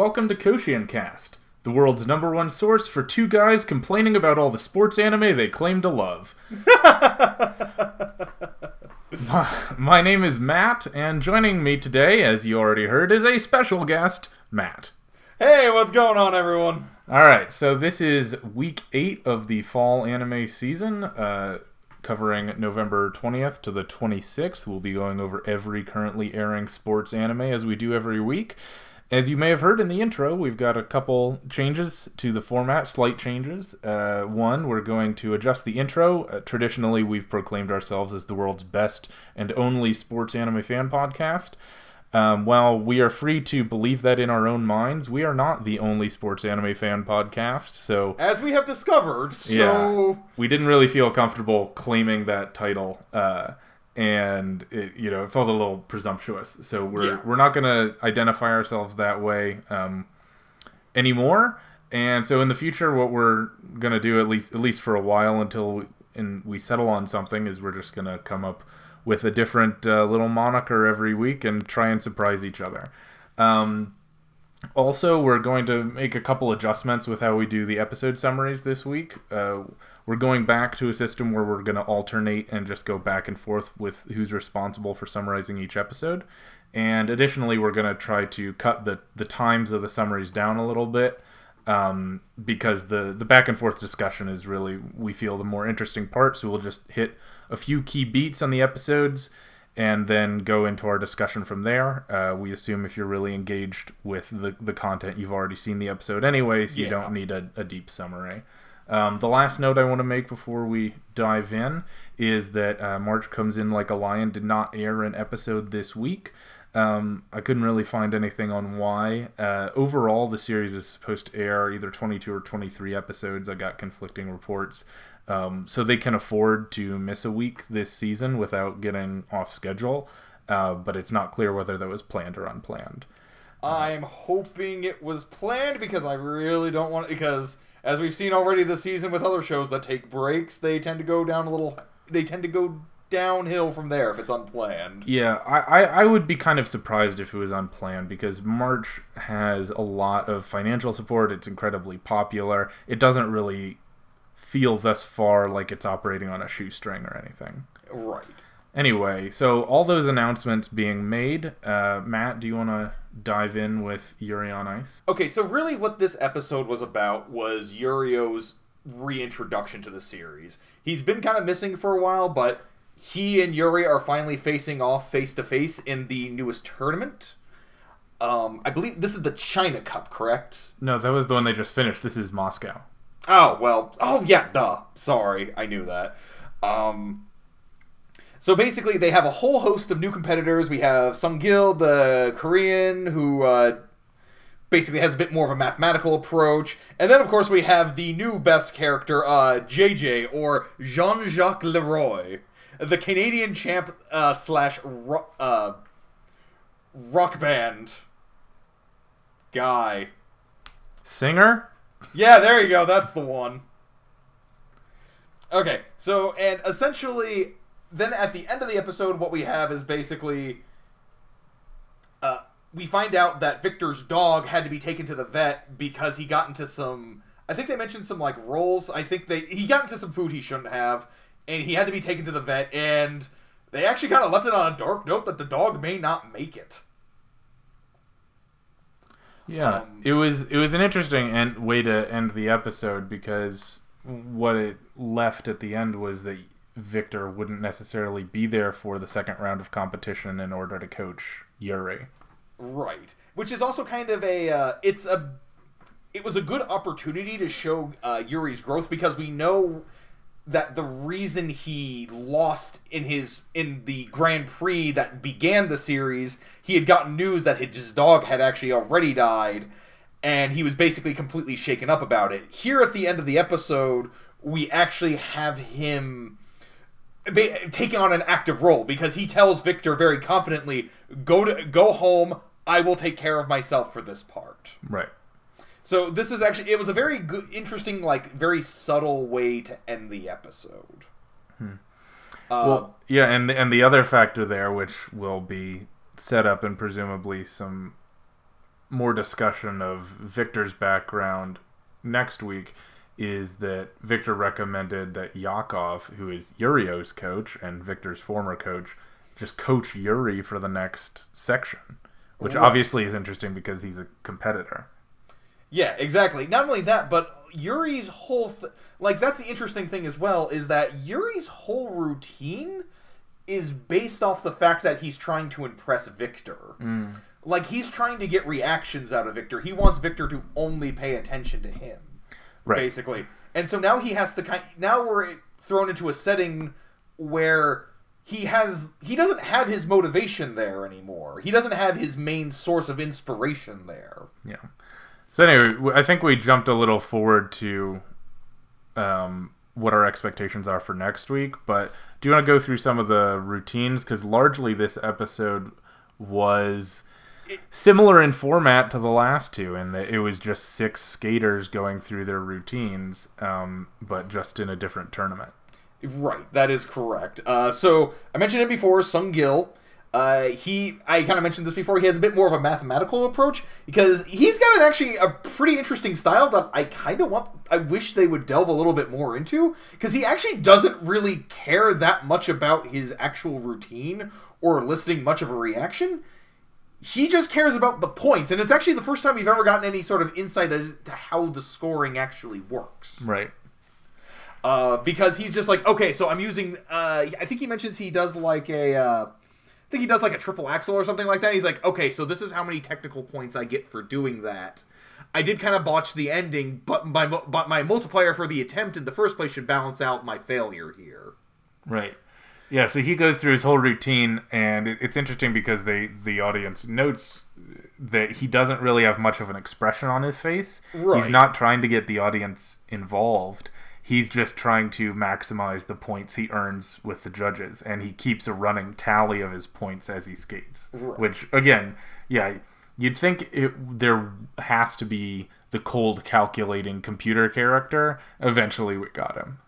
welcome to KoshienCast, the world's #1 source for two guys complaining about all the sports anime they claim to love. My name is Matt, and joining me today, as you already heard, is a special guest, Matt. Hey, what's going on, everyone? Alright, so this is week 8 of the fall anime season, covering November 20th to the 26th. We'll be going over every currently airing sports anime as we do every week. As you may have heard in the intro, we've got a couple changes to the format, slight changes. One, we're going to adjust the intro. Traditionally, we've proclaimed ourselves as the world's best and only sports anime fan podcast. While we are free to believe that in our own minds, we are not the only sports anime fan podcast. So, as we have discovered, we didn't really feel comfortable claiming that title. And it felt a little presumptuous. So we're not going to identify ourselves that way anymore. And so in the future, what we're going to do, at least for a while until we settle on something, is we're just going to come up with a different little moniker every week and try and surprise each other. Also, we're going to make a couple adjustments with how we do the episode summaries this week. We're going back to a system where we're going to alternate and just go back and forth with who's responsible for summarizing each episode. And additionally, we're going to try to cut the times of the summaries down a little bit, because the back and forth discussion is really, we feel, the more interesting part. So we'll just hit a few key beats on the episodes and then go into our discussion from there. We assume if you're really engaged with the content, you've already seen the episode anyway, so you don't need a deep summary. The last note I want to make before we dive in is that March Comes In Like a Lion did not air an episode this week. I couldn't really find anything on why. Overall, the series is supposed to air either 22 or 23 episodes. I got conflicting reports. So they can afford to miss a week this season without getting off schedule. But it's not clear whether that was planned or unplanned. I'm hoping it was planned, because I really don't want it, because as we've seen already this season with other shows that take breaks, they tend to go downhill from there if it's unplanned. Yeah, I would be kind of surprised if it was unplanned, because March has a lot of financial support. It's incredibly popular. It doesn't really feel thus far like it's operating on a shoestring or anything. Right. Anyway, so all those announcements being made, Matt, do you want to dive in with Yuri on Ice? Okay, so really what this episode was about was Yurio's reintroduction to the series. He's been kind of missing for a while, but he and Yuri are finally facing off face-to-face in the newest tournament. I believe this is the China Cup, correct? No, that was the one they just finished. This is Moscow. Oh, well. Oh, yeah, duh. Sorry, I knew that. So basically, they have a whole host of new competitors. We have Sung-gil, the Korean, who basically has a bit more of a mathematical approach. And then, of course, we have the new best character, JJ, or Jean-Jacque Leroy, the Canadian champ slash rock band guy. Singer? Yeah, there you go. That's the one. Okay, so, and essentially, then at the end of the episode, what we have is basically, we find out that Victor's dog had to be taken to the vet because he got into some, I think they mentioned some, like, rolls. I think he got into some food he shouldn't have, and he had to be taken to the vet, and they actually kind of left it on a dark note that the dog may not make it. Yeah, it was an interesting way to end the episode, because what it left at the end was that Victor wouldn't necessarily be there for the second round of competition in order to coach Yuri. Right, which is also kind of it was a good opportunity to show Yuri's growth, because we know that the reason he lost in the Grand Prix that began the series, he had gotten news that his dog had actually already died, and he was basically completely shaken up about it. Here at the end of the episode, we actually have him taking on an active role, because he tells Victor very confidently, go home, I will take care of myself for this part. Right. So this is actually, it was a very good, interesting, like, very subtle way to end the episode. Well, yeah, and the other factor there, which will be set up in presumably some more discussion of Victor's background next week is that Victor recommended that Yakov, who is Yurio's coach and Victor's former coach, just coach Yuri for the next section, which Right. obviously is interesting because he's a competitor. Yeah, exactly. Not only that, but Yuri's whole like that's the interesting thing as well is that Yuri's whole routine is based off the fact that he's trying to impress Victor. Mm. Like he's trying to get reactions out of Victor. He wants Victor to only pay attention to him, Right. basically. And so now he has to now we're thrown into a setting where he doesn't have his motivation there anymore. He doesn't have his main source of inspiration there. Yeah. So anyway, I think we jumped a little forward to what our expectations are for next week, but do you want to go through some of the routines? Because largely this episode was similar in format to the last two, in that it was just 6 skaters going through their routines, but just in a different tournament. Right, that is correct. So I mentioned it before, Sung Gil. I kind of mentioned this before. He has a bit more of a mathematical approach because he's got actually a pretty interesting style that I wish they would delve a little bit more into because he actually doesn't really care that much about his actual routine or eliciting much of a reaction. He just cares about the points, and it's actually the first time we've ever gotten any sort of insight into how the scoring actually works. Right. Because he's just like, okay, so I'm using. I think he mentions he does like I think he does like a triple axel or something like that. He's like, okay, so this is how many technical points I get for doing that. I did kind of botch the ending, but my multiplier for the attempt in the first place should balance out my failure here. Right. Yeah, so he goes through his whole routine, and it's interesting because the audience notes that he doesn't really have much of an expression on his face. Right. He's not trying to get the audience involved. He's just trying to maximize the points he earns with the judges, and he keeps a running tally of his points as he skates. Right. Which, again, yeah, you'd think there has to be the cold calculating computer character. Eventually we got him.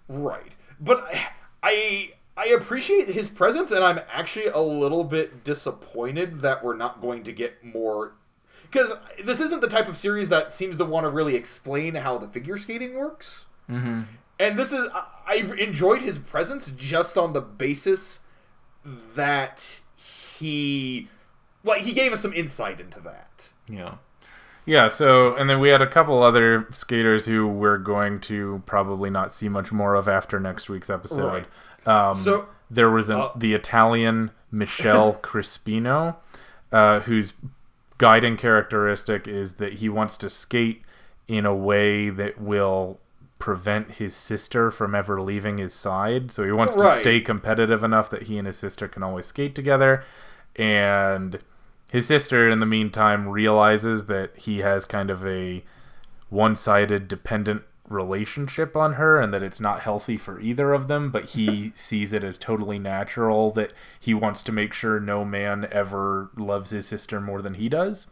Right. But I appreciate his presence, and I'm actually a little bit disappointed that we're not going to get more. Because this isn't the type of series that seems to want to really explain how the figure skating works. Mm-hmm. And this is. I've enjoyed his presence just on the basis that he. Like, he gave us some insight into that. Yeah. Yeah, so, and then we had a couple other skaters who we're going to probably not see much more of after next week's episode. So there was the Italian Michele Crispino, whose guiding characteristic is that he wants to skate in a way that will prevent his sister from ever leaving his side. So he wants to stay competitive enough that he and his sister can always skate together. And his sister, in the meantime, realizes that he has kind of a one-sided dependent relationship on her and that it's not healthy for either of them, but he sees it as totally natural that he wants to make sure no man ever loves his sister more than he does.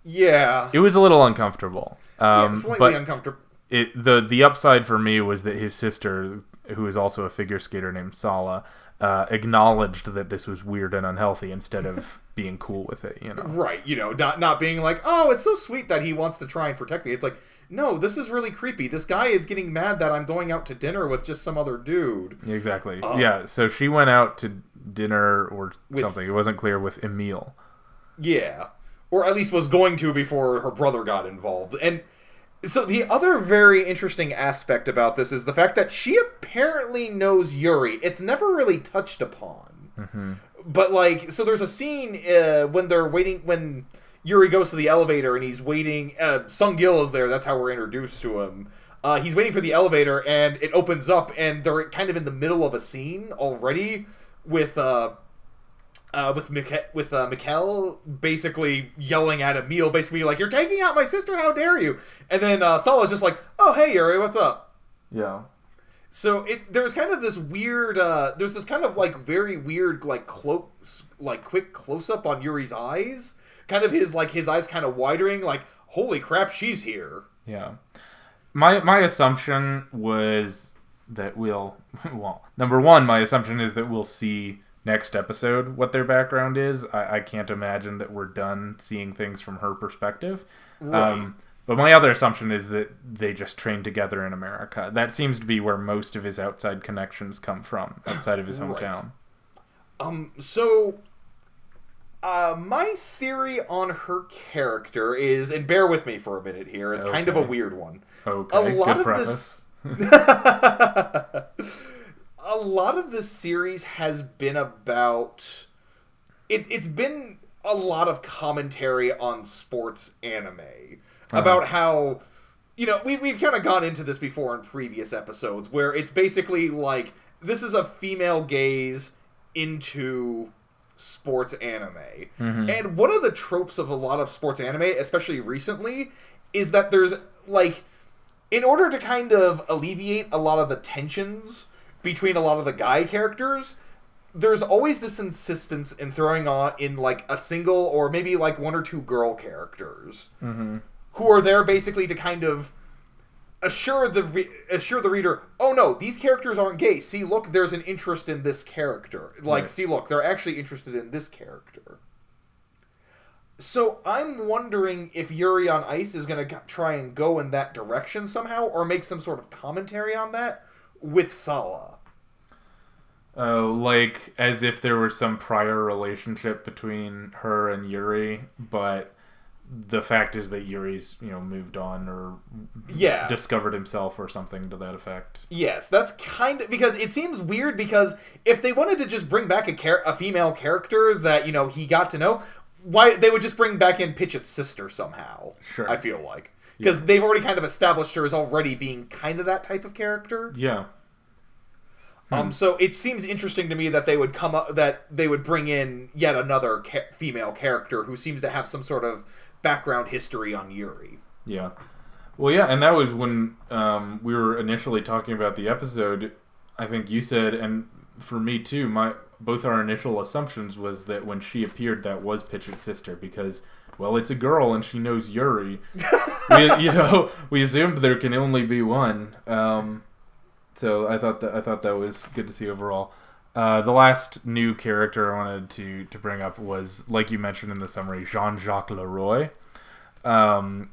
Yeah. It was a little uncomfortable. Slightly uncomfortable. The upside for me was that his sister, who is also a figure skater named Sala, acknowledged that this was weird and unhealthy instead of being cool with it, Right, not being like, oh, it's so sweet that he wants to try and protect me. It's like, no, this is really creepy. This guy is getting mad that I'm going out to dinner with just some other dude. Exactly. Yeah, so she went out to dinner or something. It wasn't clear with Emil. Yeah. Or at least was going to before her brother got involved. And so the other very interesting aspect about this is the fact that she apparently knows Yuri. It's never really touched upon. Mm-hmm. But so there's a scene when they're waiting, when Yuri goes to the elevator and he's waiting. Sung Gil is there. That's how we're introduced to him. He's waiting for the elevator and it opens up and they're kind of in the middle of a scene already with Mikkel basically yelling at Emil, basically like, "You're taking out my sister, how dare you!" And then Sala's just like, "Oh, hey Yuri, what's up?" Yeah. So there's kind of this weird, there's this kind of very weird quick close up on Yuri's eyes, kind of his eyes kind of widening, like, holy crap, she's here. Yeah. My assumption was that number one, my assumption is that we'll see next episode what their background is. I can't imagine that we're done seeing things from her perspective. Right. But my other assumption is that they just trained together in America. That seems to be where most of his outside connections come from, outside of his Right. hometown. So my theory on her character is, and bear with me for a minute here, it's kind of a Okay. weird one. A Okay. lot Good of this. preface. A lot of this series has been about. It's been a lot of commentary on sports anime. Uh-huh. About how. We've kind of gone into this before in previous episodes, where it's basically like this is a female gaze into sports anime. Mm-hmm. And one of the tropes of a lot of sports anime, especially recently, is that there's like in order to kind of alleviate a lot of the tensions between a lot of the guy characters, there's always this insistence in throwing on in like a single or maybe like one or two girl characters Mm-hmm. who are there basically to kind of assure the reader, oh no, these characters aren't gay. See, look, there's an interest in this character. Like, Right. see, look, they're actually interested in this character. So I'm wondering if Yuri on Ice is going to try and go in that direction somehow, or make some sort of commentary on that with Sala. Like as if there was some prior relationship between her and Yuri, but the fact is that Yuri's, moved on or Yeah. discovered himself or something to that effect. Yes, that's kind of because it seems weird because if they wanted to just bring back a female character that he got to know, why they would just bring back in Pitchett's sister somehow. I Sure. feel like Yeah. because they've already kind of established her as already being kind of that type of character. Yeah. Hmm. So it seems interesting to me that they would bring in yet another female character who seems to have some sort of background history on Yuri. Yeah. Well, yeah, and that was when we were initially talking about the episode. I think you said, and for me too, my both our initial assumptions was that when she appeared, that was Pitchett's sister because, well, it's a girl and she knows Yuri. We assumed there can only be one. So I thought that was good to see overall. The last new character I wanted to bring up was, like you mentioned in the summary, Jean-Jacque Leroy. Um,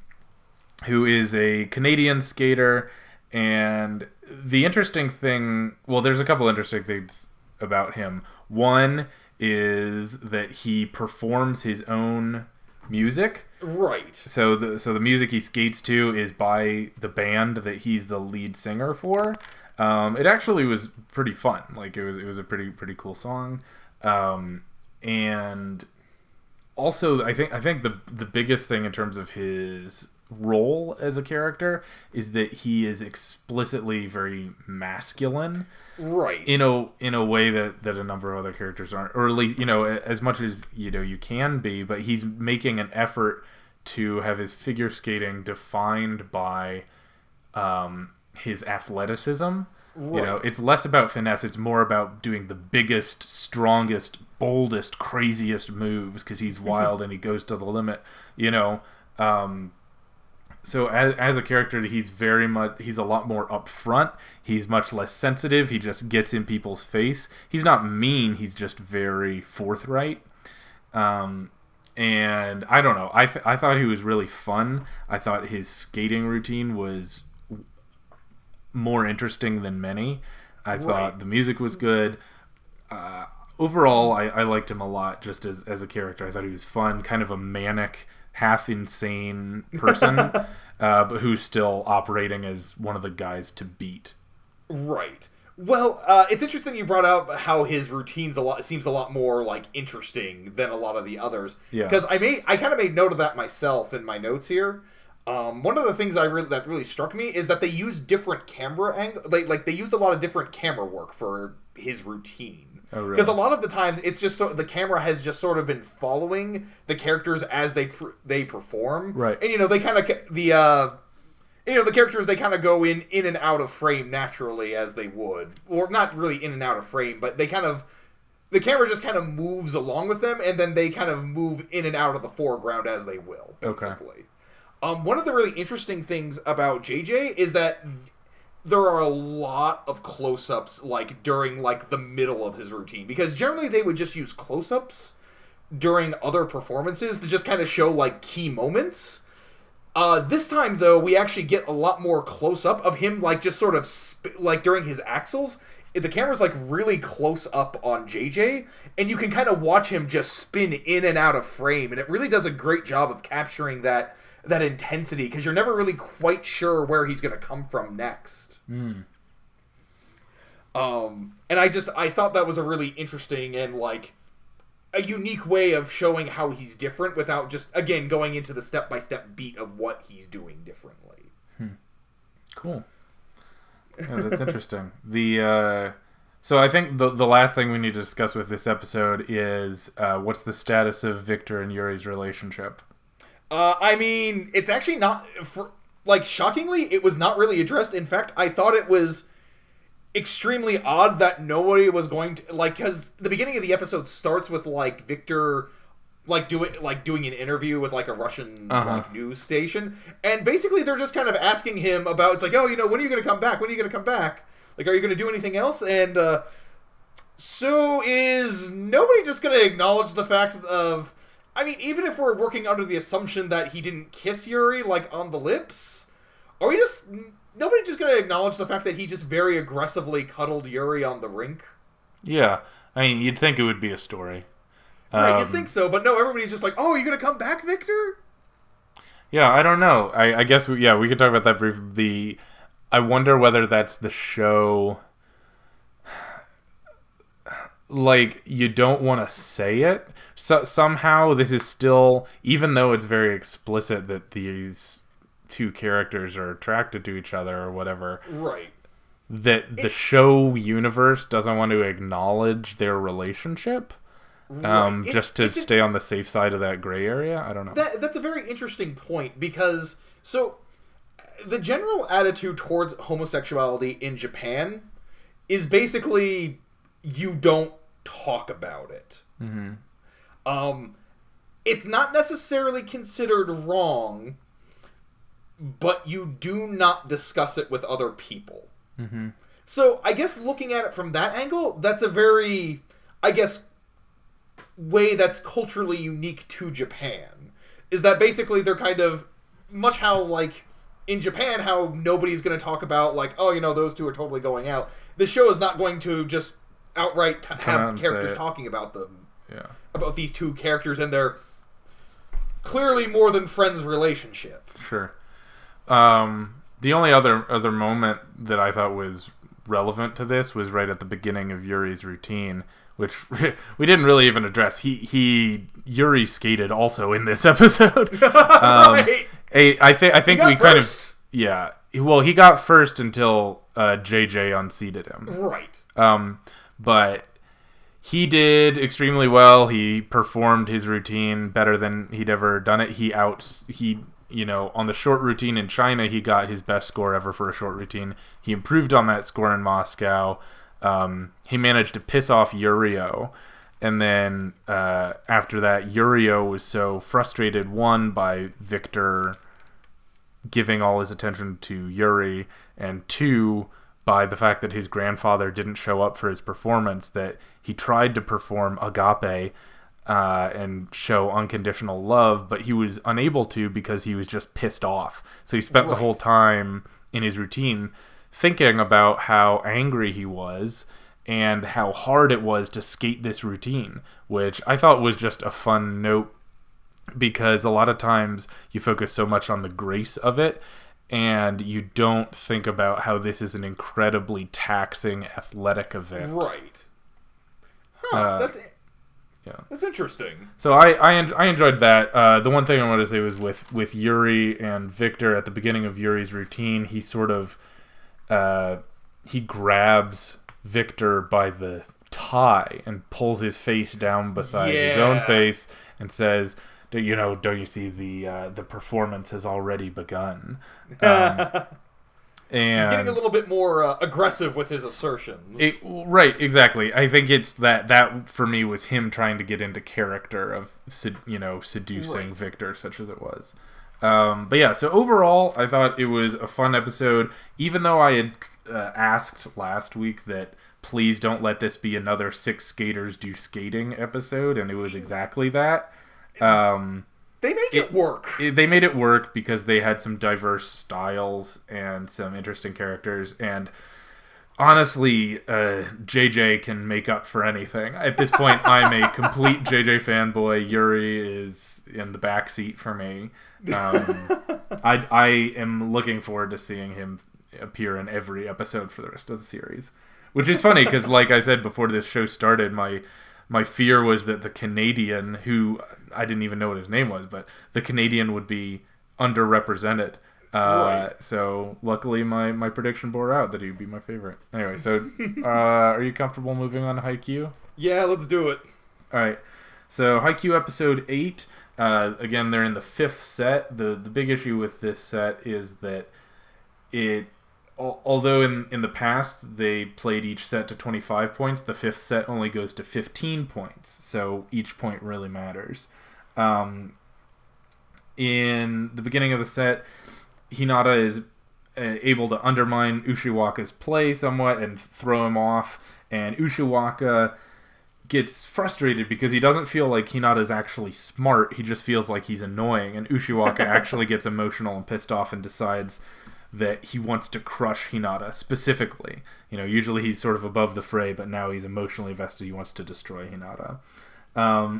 who is a Canadian skater. And the interesting thing, well, there's a couple interesting things about him. One is that he performs his own music. Right. So the music he skates to is by the band that he's the lead singer for. It actually was pretty fun. Like it was a pretty cool song. And also I think the biggest thing in terms of his role as a character is that he is explicitly very masculine Right. in a way that a number of other characters aren't, or at least as much as you can be, but he's making an effort to have his figure skating defined by his athleticism. Right. It's less about finesse, it's more about doing the biggest, strongest, boldest, craziest moves because he's wild and he goes to the limit. You know, um, so as a character, he's a lot more upfront. He's much less sensitive. He just gets in people's face. He's not mean. He's just very forthright. Um, and I don't know. I thought he was really fun. I thought his skating routine was more interesting than many. I Right. thought the music was good. Uh, Overall, I liked him a lot just as a character. I thought he was fun, kind of a manic, half insane person, but who's still operating as one of the guys to beat. Right. Well, it's interesting you brought up how his routines seems a lot more like interesting than a lot of the others. Yeah. Because I kind of made note of that myself in my notes here. One of the things that really struck me is that they used different camera angle, like they used a lot of different camera work for his routine. Oh, Because a really? lot of the times it's just the camera has just sort of been following the characters as they perform, Right. and they kind of the characters they kind of go in and out of frame naturally as they would, or not really in and out of frame, but the camera just kind of moves along with them, and then they kind of move in and out of the foreground as they will, Okay. basically. One of the really interesting things about JJ is that there are a lot of close-ups like during like the middle of his routine, because generally they would just use close-ups during other performances to just kind of show like key moments. This time though, we actually get a lot more close-up of him, like just sort of like during his axles. The camera's like really close up on JJ, and you can kind of watch him just spin in and out of frame, and it really does a great job of capturing that intensity, because you're never really quite sure where he's going to come from next. Mm. And I thought that was a really interesting and like a unique way of showing how he's different without just again going into the step-by-step beat of what he's doing differently. Cool. Yeah, that's interesting. So I think the last thing we need to discuss with this episode is what's the status of Victor and Yuri's relationship. I mean, it's actually not like shockingly, it was not really addressed. In fact, I thought it was extremely odd that nobody was going to like, because the beginning of the episode starts with like Victor doing an interview with like a Russian like news station, and basically they're just kind of asking him about, it's like, oh, when are you going to come back? When are you going to come back? Like, are you going to do anything else? And so is nobody just going to acknowledge the fact of, I mean, even if we're working under the assumption that he didn't kiss Yuri like on the lips, are we just nobody just going to acknowledge the fact that he just very aggressively cuddled Yuri on the rink? Yeah, I mean, you'd think it would be a story. Right, you'd think so, but no, everybody's just like, oh, are you going to come back, Victor? Yeah, I don't know. I guess we could talk about that briefly. I wonder whether that's the show. Like, you don't want to say it. So somehow this is still, even though it's very explicit that these two characters are attracted to each other or whatever. Right. That the show universe doesn't want to acknowledge their relationship. Right. Just to stay on the safe side of that gray area. I don't know. That's a very interesting point, because so the general attitude towards homosexuality in Japan is basically you don't talk about it. Mm-hmm. It's not necessarily considered wrong, but you do not discuss it with other people. Mm-hmm. So I guess looking at it from that angle, that's a very, I guess, way that's culturally unique to Japan. Is that basically they're kind of much how like in Japan how nobody's going to talk about like, oh, those two are totally going out. The show is not going to just outright have characters talking about them. Yeah. About these two characters and their clearly more than friends relationship. Sure. The only other moment that I thought was relevant to this was right at the beginning of Yuri's routine, which we didn't really even address. Yuri skated also in this episode. Right. I think we kind of Well, he got first until JJ unseated him. Right. But he did extremely well. He performed his routine better than he'd ever done it. On the short routine in China, he got his best score ever for a short routine. He improved on that score in Moscow. He managed to piss off Yurio. And then after that, Yurio was so frustrated, one, by Victor giving all his attention to Yuri, and two, by the fact that his grandfather didn't show up for his performance, that he tried to perform Agape and show unconditional love, but he was unable to because he was just pissed off. So he spent the whole time in his routine thinking about how angry he was and how hard it was to skate this routine, which I thought was just a fun note, because a lot of times you focus so much on the grace of it and you don't think about how this is an incredibly taxing athletic event. Right. That's interesting. So I enjoyed that. The one thing I wanted to say was with Yuri and Victor at the beginning of Yuri's routine, he sort of he grabs Victor by the tie and pulls his face down beside his own face and says, don't you see the performance has already begun. And he's getting a little bit more aggressive with his assertions. Right, exactly. I think it's that for me was him trying to get into character of seducing Victor, such as it was. But yeah, so overall, I thought it was a fun episode. Even though I asked last week that please don't let this be another six skaters do skating episode, and it was exactly that. They make it work. They made it work because they had some diverse styles and some interesting characters, and honestly, JJ can make up for anything. At this point, I'm a complete JJ fanboy. Yuri is in the backseat for me. I am looking forward to seeing him appear in every episode for the rest of the series. Which is funny because, like I said before this show started, my fear was that the Canadian, who I didn't even know what his name was, but the Canadian would be underrepresented. Right. So luckily my prediction bore out that he'd be my favorite. Anyway, so are you comfortable moving on to Haikyu? Yeah, let's do it. All right. So Haikyu episode 8. Again, they're in the 5th set. The big issue with this set is that it, although in the past they played each set to 25 points, the 5th set only goes to 15 points. So each point really matters. In the beginning of the set, Hinata is able to undermine Ushiwaka's play somewhat and throw him off, and Ushiwaka gets frustrated because he doesn't feel like Hinata's actually smart, he just feels like he's annoying, and Ushiwaka actually gets emotional and pissed off and decides that he wants to crush Hinata specifically. Usually he's sort of above the fray, but now he's emotionally vested, he wants to destroy Hinata.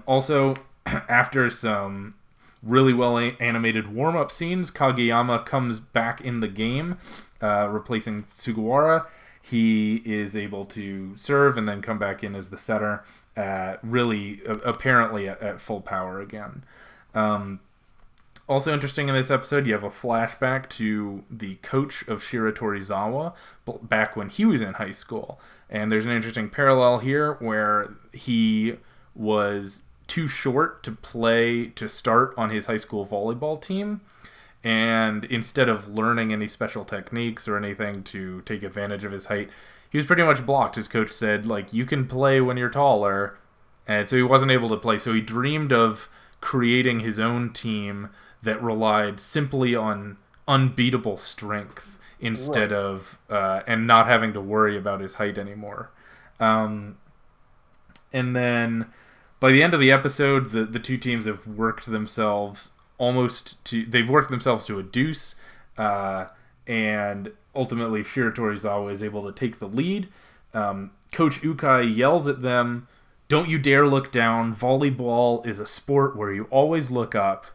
Also, after some really well animated warm-up scenes, Kageyama comes back in the game, replacing Sugawara. He is able to serve and then come back in as the setter, apparently at full power again. Also interesting in this episode, you have a flashback to the coach of Shiratorizawa back when he was in high school. And there's an interesting parallel here where he was too short to start on his high school volleyball team, and instead of learning any special techniques or anything to take advantage of his height, he was pretty much blocked. His coach said, like, you can play when you're taller, and so he wasn't able to play. So he dreamed of creating his own team that relied simply on unbeatable strength instead of and not having to worry about his height anymore. And then by the end of the episode, the two teams have worked themselves to a deuce, and ultimately Shiratorizawa is able to take the lead. Coach Ukai yells at them, "Don't you dare look down. Volleyball is a sport where you always look up."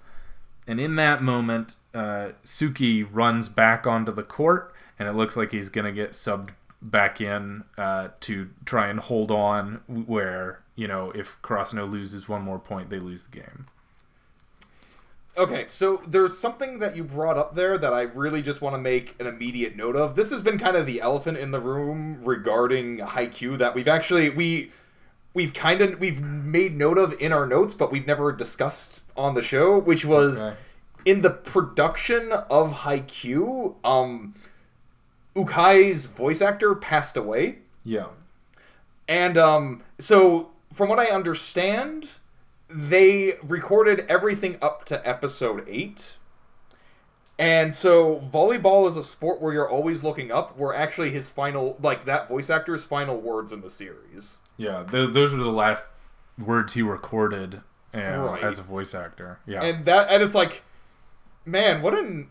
And in that moment, Suki runs back onto the court, and it looks like he's going to get subbed back in to try and hold on where, if Krasno loses one more point, they lose the game. Okay, so there's something that you brought up there that I really just want to make an immediate note of. This has been kind of the elephant in the room regarding Haikyu that we've made note of in our notes, but we've never discussed on the show, which was in the production of Haikyu, Ukai's voice actor passed away. Yeah. And so from what I understand, they recorded everything up to episode 8. And so volleyball is a sport where you're always looking up, were actually his final, like that voice actor's final words in the series. Yeah, those were the last words he recorded as a voice actor. Yeah. And it's like, man, what an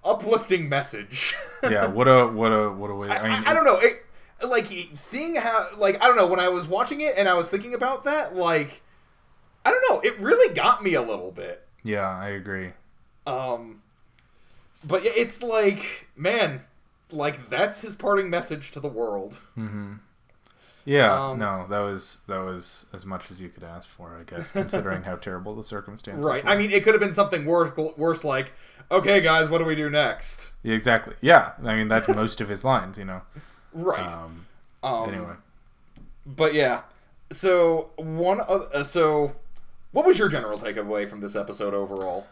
uplifting message. Yeah, what a way. I don't know. Seeing how, I don't know, when I was watching it and I was thinking about that, I don't know, it really got me a little bit. Yeah, I agree. But yeah, it's like, man, that's his parting message to the world. Mm-hmm. Yeah, no, that was as much as you could ask for, I guess, considering how terrible the circumstances right. were. I mean, it could have been something worse, like, okay, guys, what do we do next? Yeah, exactly. Yeah, I mean, that's most of his lines, Right. Anyway. But yeah, so what was your general takeaway from this episode overall?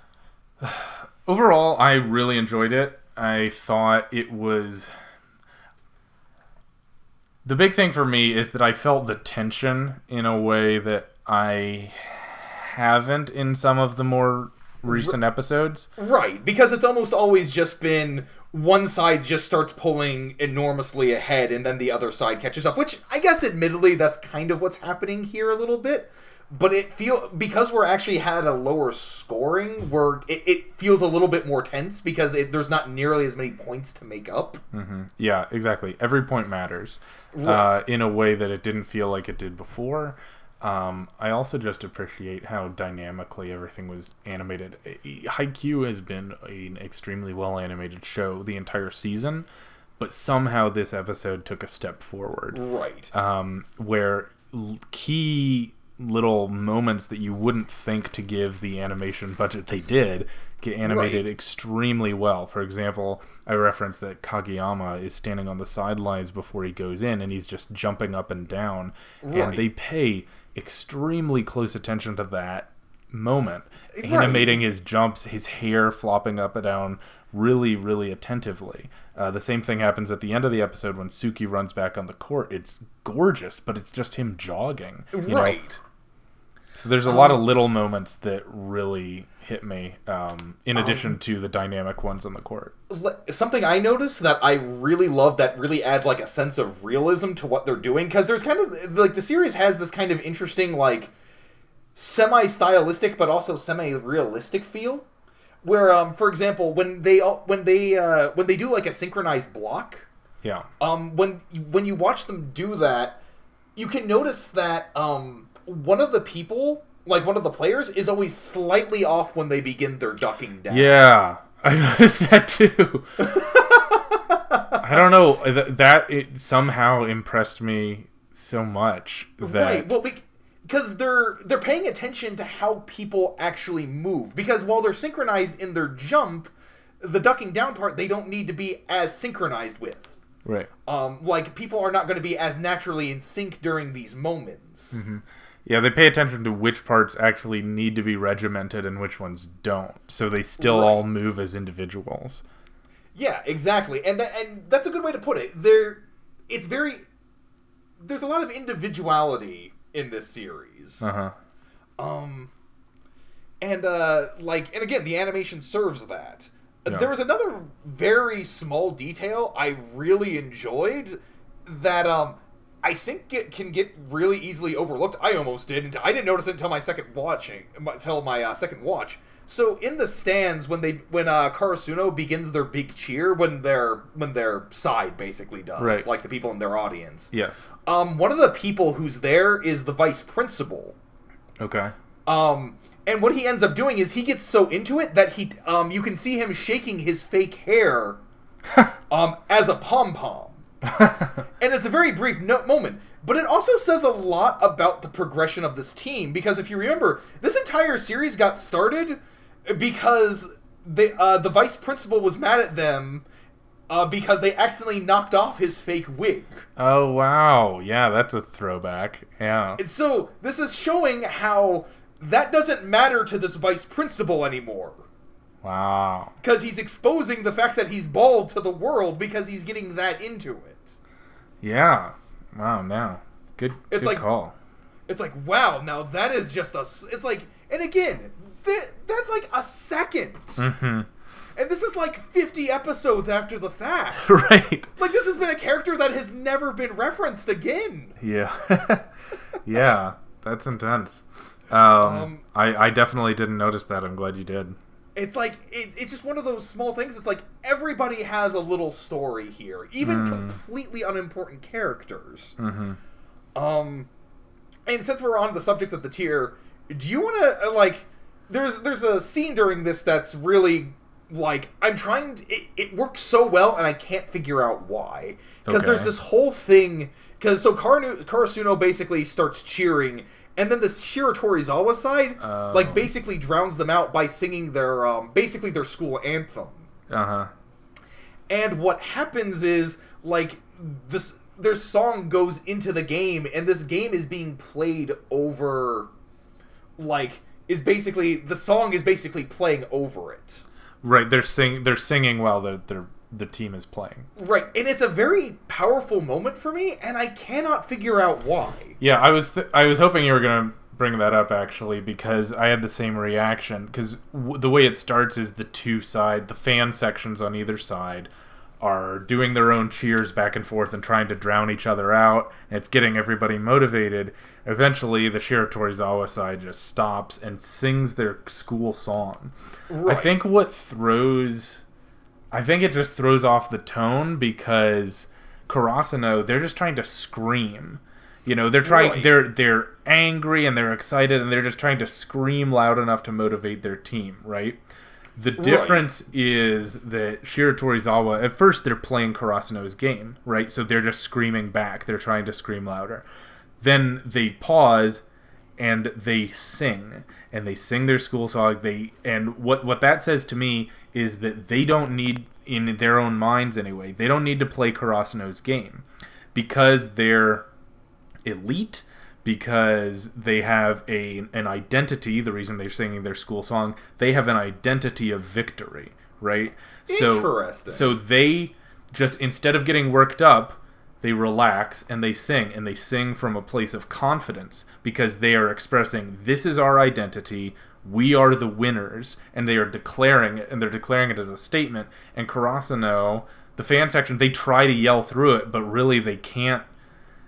Overall, I really enjoyed it. I thought it was... The big thing for me is that I felt the tension in a way that I haven't in some of the more recent episodes. Right, because it's almost always just been one side just starts pulling enormously ahead and then the other side catches up, which I guess admittedly that's kind of what's happening here a little bit. But because we're actually had a lower scoring, it feels a little bit more tense because there's not nearly as many points to make up. Mm-hmm. Yeah, exactly. Every point matters, Right. in a way that it didn't feel like it did before. I also just appreciate how dynamically everything was animated. Haikyu has been an extremely well animated show the entire season, but somehow this episode took a step forward. Right. Where key little moments that you wouldn't think to give the animation budget they did get animated extremely well. For example, I referenced that Kageyama is standing on the sidelines before he goes in, and he's just jumping up and down, and they pay extremely close attention to that moment, animating his jumps, his hair flopping up and down really, really attentively. The same thing happens at the end of the episode when Suki runs back on the court. It's gorgeous, but it's just him jogging. You know? So there's a lot of little moments that really hit me, in addition to the dynamic ones on the court. Something I noticed that I really love that really adds like a sense of realism to what they're doing, because there's kind of like the series has this kind of interesting like semi-stylistic but also semi-realistic feel. Where, for example, when they do like a synchronized block, when you watch them do that, you can notice that one of the people, like one of the players, is always slightly off when they begin their ducking down. Yeah, I noticed that too. I don't know, that it somehow impressed me so much that because they're paying attention to how people actually move. Because while they're synchronized in their jump, the ducking down part they don't need to be as synchronized with. Right. Like people are not going to be as naturally in sync during these moments. Mm-hmm. Yeah, they pay attention to which parts actually need to be regimented and which ones don't, so they still all move as individuals. Yeah, exactly, and that's a good way to put it. There's a lot of individuality in this series. And again, the animation serves that. Yeah. There was another very small detail I really enjoyed that I think it can get really easily overlooked. I almost didn't. I didn't notice it until my second watch. So in the stands when Karasuno begins their big cheer when their side basically does, like the people in their audience. Yes. One of the people who's there is the vice principal. Okay. And what he ends up doing is he gets so into it that you can see him shaking his fake hair as a pom-pom. And it's a very brief moment, but it also says a lot about the progression of this team, because if you remember, this entire series got started because the vice principal was mad at them because they accidentally knocked off his fake wig. Oh, wow. Yeah, that's a throwback. Yeah. And so this is showing how that doesn't matter to this vice principal anymore. Wow. Because he's exposing the fact that he's bald to the world because he's getting that into it. Yeah. Wow, now. Good call. It's like, wow, now that is just it's like, and again, that's like a second. Mm-hmm. And this is like 50 episodes after the fact. Right. Like, this has been a character that has never been referenced again. Yeah. Yeah, that's intense. I definitely didn't notice that. I'm glad you did. It's like, it's just one of those small things. It's like, everybody has a little story here. Even completely unimportant characters. Mm-hmm. And since we're on the subject of the tier, do you want to, like, there's a scene during this that's really, like, I'm trying to, it works so well, and I can't figure out why. Because there's this whole thing, so Karasuno basically starts cheering, and then the Shiratorizawa side, basically drowns them out by singing basically their school anthem. Uh-huh. And what happens is, like, their song goes into the game, and this game is being played over, like, the song is basically playing over it. Right, they're singing while the team is playing. Right, and it's a very powerful moment for me, and I cannot figure out why. Yeah, I was hoping you were gonna bring that up actually because I had the same reaction. Because the way it starts is the fan sections on either side are doing their own cheers back and forth and trying to drown each other out, and it's getting everybody motivated. Eventually, the Shiratorizawa side just stops and sings their school song. I Right. think what throws I think it just throws off the tone because Karasuno, they're just trying to scream. Right. They're angry and they're excited and they're just trying to scream loud enough to motivate their team, right? The Right. difference is that Shiratorizawa, at first they're playing Karasuno's game, right? So they're just screaming back. They're trying to scream louder. Then they pause and they sing their school song. What that says to me is that they don't need, in their own minds anyway, they don't need to play Karasuno's game because they're elite, because they have an identity. The reason they're singing their school song, they have an identity of victory, right? So Interesting. they just, instead of getting worked up, they relax and they sing from a place of confidence because they are expressing, this is our identity, we are the winners, and they are declaring it, and they're declaring it as a statement. And Karasuno, the fan section, they try to yell through it, but really they can't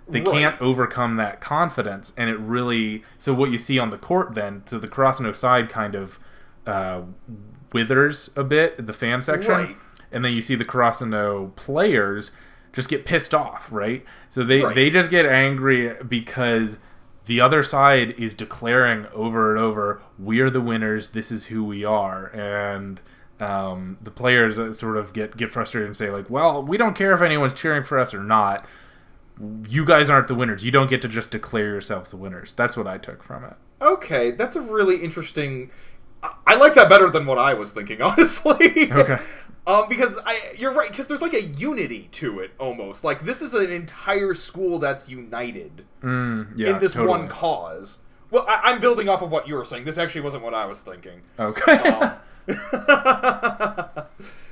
Right. overcome that confidence, and it really, so what you see on the court then, so the Karasuno side kind of uh, withers a bit, the fan section, Right. and then you see the Karasuno players just get pissed off, right? So they Right. just get angry because the other side is declaring over and over, we're the winners, this is who we are. And the players sort of get frustrated and say, like, well, we don't care if anyone's cheering for us or not, you guys aren't the winners. You don't get to just declare yourselves the winners. That's what I took from it. Okay, that's a really interesting. I like that better than what I was thinking, honestly. Okay. Because you're right. Because there's like a unity to it almost. Like this is an entire school that's united in Yeah, this one totally. cause. Well, I'm building off of what you were saying. This actually wasn't what I was thinking. Okay. Um,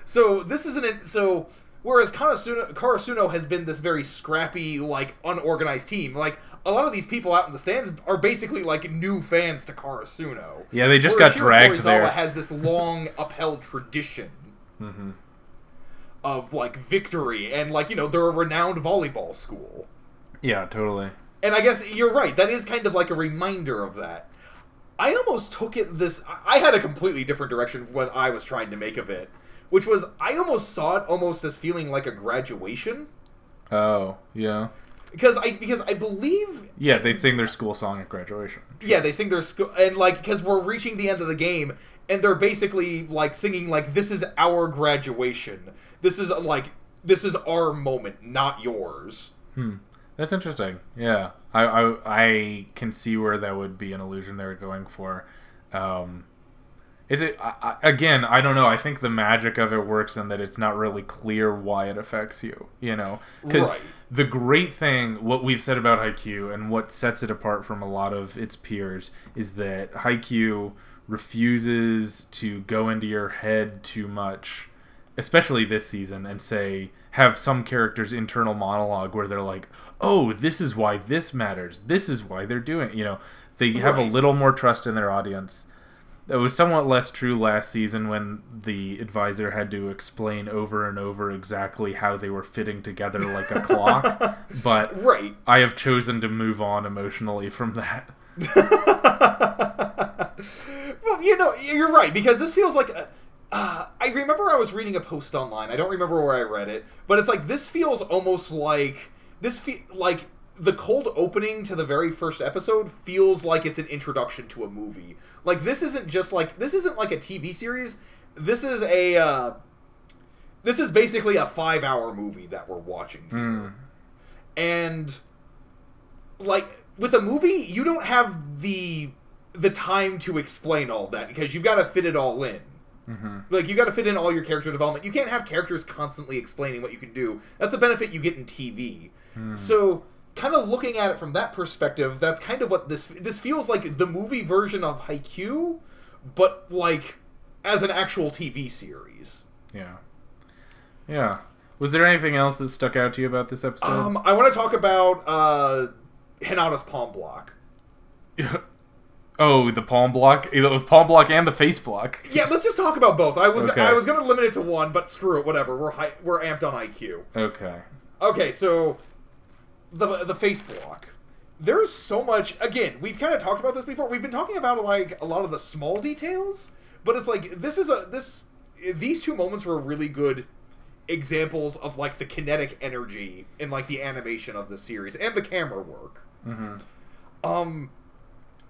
so this isn't so. Whereas Karasuno has been this very scrappy, like unorganized team. Like a lot of these people out in the stands are basically like new fans to Karasuno. Yeah, they just Whereas got dragged Shiratorizawa there. has this long upheld tradition Hmm. of like victory and like they're a renowned volleyball school. Yeah, totally. And I guess you're right. That is kind of like a reminder of that. I almost took it this. I had a completely different direction what I was trying to make of it, which was I almost saw it almost as feeling like a graduation Oh, yeah. because I believe Yeah, they'd sing their school song at graduation. yeah, Sure. they sing their school and like because we're reaching the end of the game and they're basically like singing like this is our graduation. This is our moment, not yours. Hmm. That's interesting. Yeah. I can see where that would be an illusion they were going for. Um, Is it again? I don't know. I think the magic of it works in that it's not really clear why it affects you. Because Right. the great thing, what we've said about Haikyu and what sets it apart from a lot of its peers, is that Haikyu refuses to go into your head too much, especially this season, and say have some character's internal monologue where they're like, "Oh, this is why this matters. This is why they're doing." They have a Right. little more trust in their audience. That was somewhat less true last season when the advisor had to explain over and over exactly how they were fitting together like a clock. But Right. I have chosen to move on emotionally from that. Well, you're right because this feels like. I remember I was reading a post online. I don't remember where I read it, but it's like this feels almost like like the cold opening to the very first episode feels like it's an introduction to a movie. Like this isn't like a TV series. This is this is basically a 5 hour movie that we're watching here, Hmm. and like with a movie, you don't have the time to explain all that because you've got to fit it all in. Mm-hmm. Like you got to fit in all your character development. You can't have characters constantly explaining what you can do. That's a benefit you get in TV. Hmm. So, kind of looking at it from that perspective, that's kind of what this feels like the movie version of Haikyu, but like as an actual TV series. Yeah. Yeah. Was there anything else that stuck out to you about this episode? I want to talk about Hinata's palm block. Oh, the palm block, the palm block and the face block. Yeah, let's just talk about both. I was Okay. going to limit it to one, but screw it, whatever. We're amped on IQ. Okay. Okay, so the face block. There's so much. Again, we've kind of talked about this before. We've been talking about like a lot of the small details, but it's like these two moments were really good examples of like the kinetic energy in like the animation of the series and the camera work. Mm-hmm.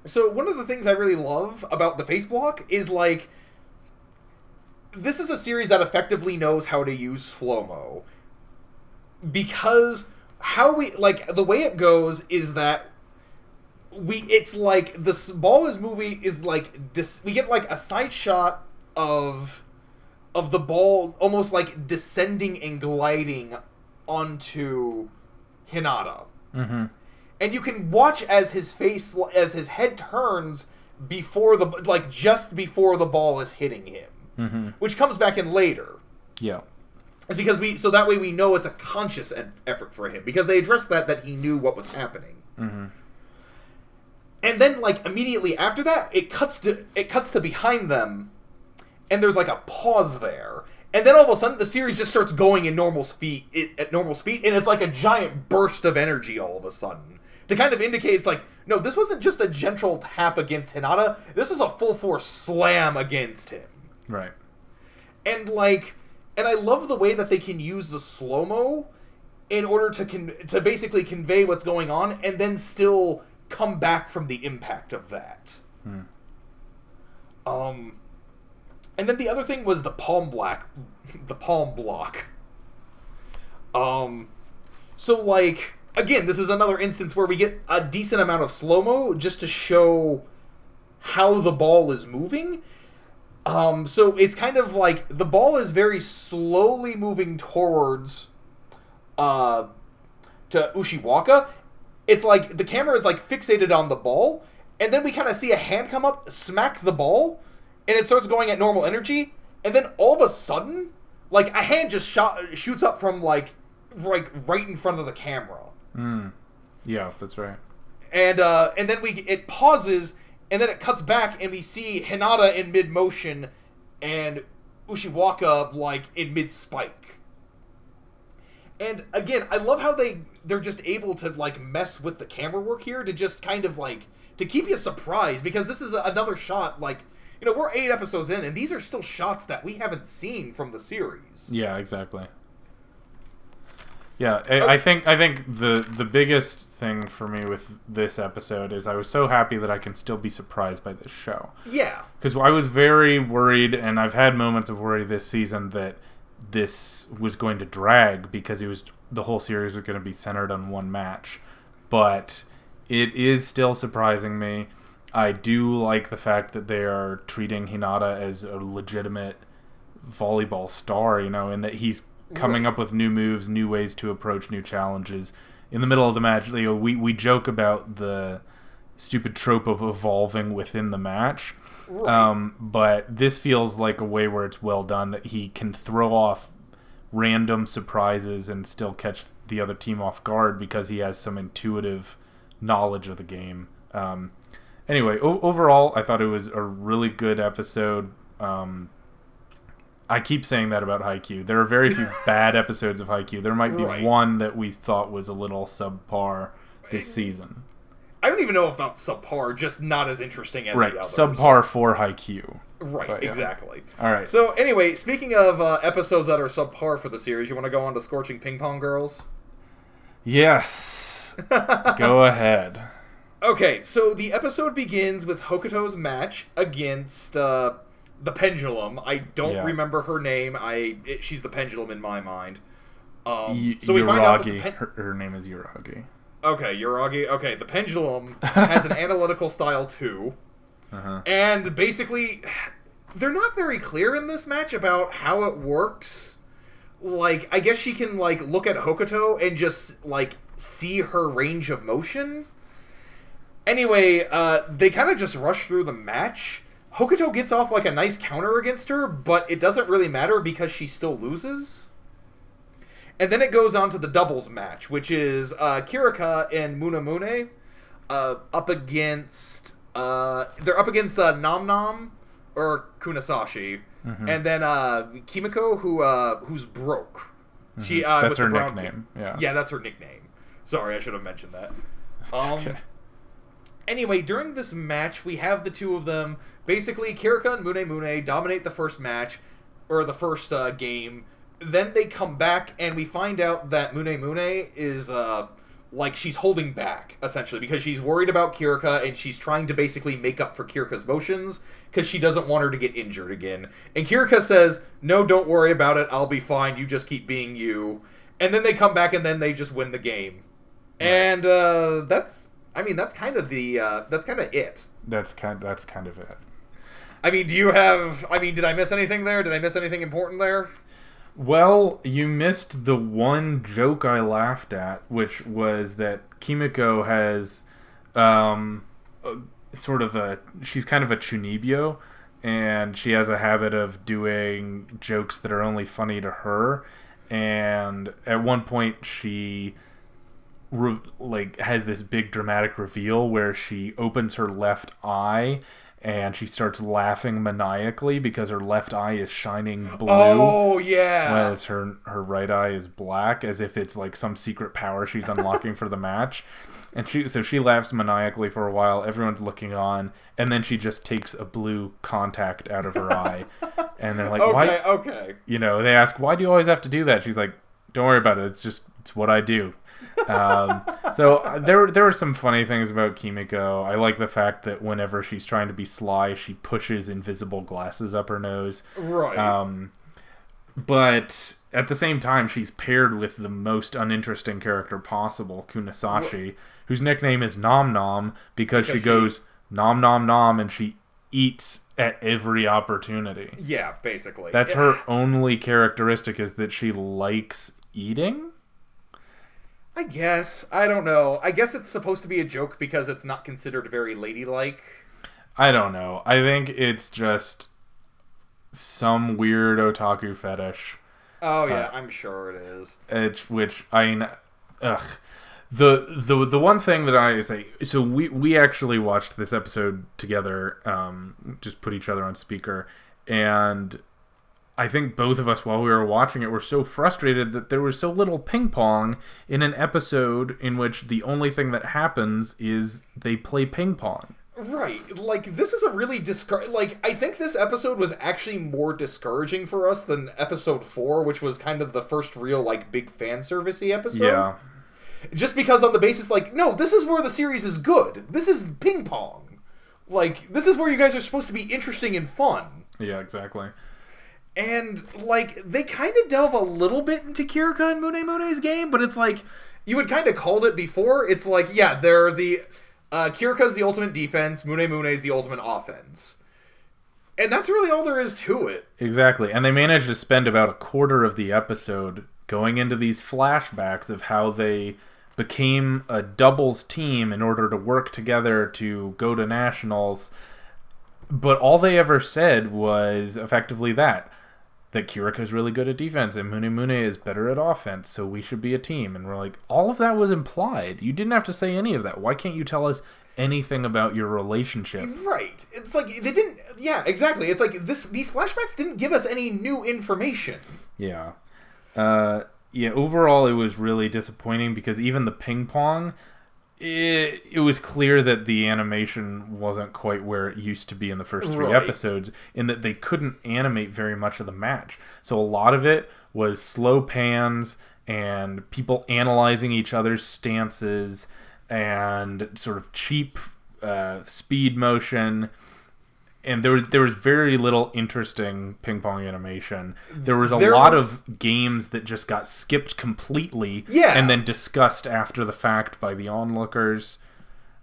So one of the things I really love about the face block is like this is a series that effectively knows how to use slow-mo, because how we like the way it goes is that it's like this ball is moving is like we get like a side shot of the ball almost like descending and gliding onto Hinata. Mm-hmm. And you can watch as his head turns before just before the ball is hitting him, Mm-hmm. which comes back in later. Yeah. It's because so that way we know it's a conscious effort for him, because they addressed that he knew what was happening. Mm-hmm. And then like immediately after that, it cuts to behind them, and there's like a pause there. And then all of a sudden, the series just starts going in normal speed, and it's like a giant burst of energy all of a sudden to kind of indicate it's like, no, this wasn't just a gentle tap against Hinata. This was a full force slam against him. Right. And I love the way that they can use the slow mo in order to basically convey what's going on, and then still come back from the impact of that. Hmm. And then the other thing was the palm block. So like again, this is another instance where we get a decent amount of slow mo just to show how the ball is moving. So it's kind of like the ball is very slowly moving towards to Ushiwaka. It's like the camera is like fixated on the ball, and then we kind of see a hand come up, smack the ball, and it starts going at normal energy, and then all of a sudden, like a hand just shoots up from like right in front of the camera. Mm. Yeah, that's right. And then it pauses, and then it cuts back, and we see Hinata in mid motion, and Ushiwaka like in mid spike. And again, I love how they're just able to like mess with the camera work here to just kind of like to keep you surprised, because this is another shot like, you know, we're 8 episodes in, and these are still shots that we haven't seen from the series. Yeah, exactly. Yeah, I think the biggest thing for me with this episode is I was so happy that I can still be surprised by this show. Yeah. Because I was very worried, and I've had moments of worry this season that this was going to drag because the whole series was going to be centered on one match. But it is still surprising me. I do like the fact that they are treating Hinata as a legitimate volleyball star, you know, and that he's coming up with new moves, new ways to approach new challenges. In the middle of the match, you know, we joke about the stupid trope of evolving within the match. Right. But this feels like a way where it's well done, that he can throw off random surprises and still catch the other team off guard because he has some intuitive knowledge of the game. Anyway, overall, I thought it was a really good episode. I keep saying that about Haikyu. There are very few bad episodes of Haikyu. There might be Right. one that we thought was a little subpar this season. I don't even know about subpar, just not as interesting as Right, the others. subpar for Haikyu. Right, But, yeah. exactly. All right. So anyway, speaking of episodes that are subpar for the series, you want to go on to Scorching Ping Pong Girls? Yes. Go ahead. Okay, so the episode begins with Hokuto's match against the Pendulum. I don't remember her name. She's the Pendulum in my mind. So we find out that her name is Yuragi. Okay, Yuragi. Okay, the Pendulum has an analytical style too. Uh-huh. And basically, they're not very clear in this match about how it works. Like, I guess she can, like, look at Hokuto and just, like, see her range of motion. Anyway, they kind of just rush through the match. Hokuto gets off, like, a nice counter against her, but it doesn't really matter because she still loses. And then it goes on to the doubles match, which is Kirika and Munamune up against They're up against Nom Nom or Kunasashi, Mm-hmm. and then Kimiko, who's broke. She That's with her the brown nickname. Yeah. Yeah, that's her nickname. Sorry, I should have mentioned that. That's okay. Anyway, during this match, we have the two of them. Basically, Kirika and Mune dominate the first match, or the first game. Then they come back, and we find out that Mune is, like, she's holding back, essentially, because she's worried about Kirika, and she's trying to basically make up for Kirika's motions, because she doesn't want her to get injured again. And Kirika says, no, don't worry about it, I'll be fine, you just keep being you. And then they come back, and then they just win the game. Right. And that's kind of it. That's kind of it. Did I miss anything there? Did I miss anything important there? Well, you missed the one joke I laughed at, which was that Kimiko has she's kind of a chunibyo, and she has a habit of doing jokes that are only funny to her. And at one point, she has this big dramatic reveal where she opens her left eye and she starts laughing maniacally because her left eye is shining blue. Oh yeah. Whereas her right eye is black, as if it's like some secret power she's unlocking for the match. And she laughs maniacally for a while, everyone's looking on, and then she just takes a blue contact out of her eye. And they're like, why? Okay. They ask, why do you always have to do that? She's like, don't worry about it. It's what I do. So there were some funny things about Kimiko. I like the fact that whenever she's trying to be sly, she pushes invisible glasses up her nose. Right. But at the same time, she's paired with the most uninteresting character possible, Kunasashi, whose nickname is Nom Nom because she goes nom nom nom and she eats at every opportunity. Yeah, basically. That's her only characteristic, is that she likes eating? I guess. I don't know. I guess it's supposed to be a joke because it's not considered very ladylike. I don't know. I think it's just some weird otaku fetish. Oh yeah, I'm sure it is. Ugh. The one thing that I say, so we actually watched this episode together, just put each other on speaker, and I think both of us, while we were watching it, were so frustrated that there was so little ping pong in an episode in which the only thing that happens is they play ping pong. Right. Like, this was a really I think this episode was actually more discouraging for us than episode 4, which was kind of the first real, big fan servicey episode. Yeah. Just because on the basis, no, this is where the series is good. This is ping pong. This is where you guys are supposed to be interesting and fun. Yeah, exactly. And, they kind of delve a little bit into Kirika and Mune's game, but it's you had kind of called it before. It's yeah, they're the... Kirika's the ultimate defense, Mune's the ultimate offense. And that's really all there is to it. Exactly. And they managed to spend about a quarter of the episode going into these flashbacks of how they became a doubles team in order to work together to go to nationals. But all they ever said was effectively that Kirika's really good at defense and Mune is better at offense, so we should be a team. And we're like, all of that was implied. You didn't have to say any of that. Why can't you tell us anything about your relationship? Right. It's they didn't... Yeah, exactly. It's these flashbacks didn't give us any new information. Yeah. Overall it was really disappointing because even the ping pong, it was clear that the animation wasn't quite where it used to be in the first 3 episodes, in that they couldn't animate very much of the match. So a lot of it was slow pans and people analyzing each other's stances and sort of cheap speed motion. And there was very little interesting ping pong animation. There was a lot of games that just got skipped completely, and then discussed after the fact by the onlookers.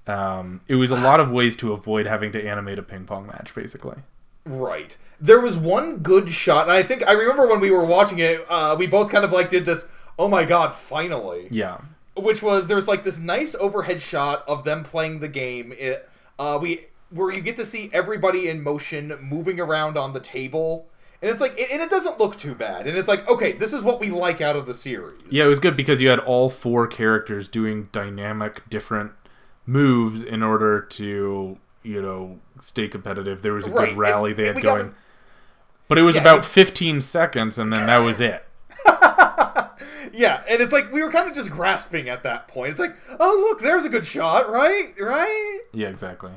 It was a lot of ways to avoid having to animate a ping pong match, basically. Right. There was one good shot, and I remember when we were watching it, we both kind of did this, oh my god, finally. Yeah. Which was, there's this nice overhead shot of them playing the game. Where you get to see everybody in motion moving around on the table. And it's and it doesn't look too bad. And it's okay, this is what we like out of the series. Yeah, it was good because you had all 4 characters doing dynamic, different moves in order to stay competitive. There was a Right. good rally they and had we going. got But it was yeah, about 15 seconds, and then that was it. yeah, and it's like we were kind of just grasping at that point. It's like, oh look, there's a good shot, right? Right? Yeah, exactly.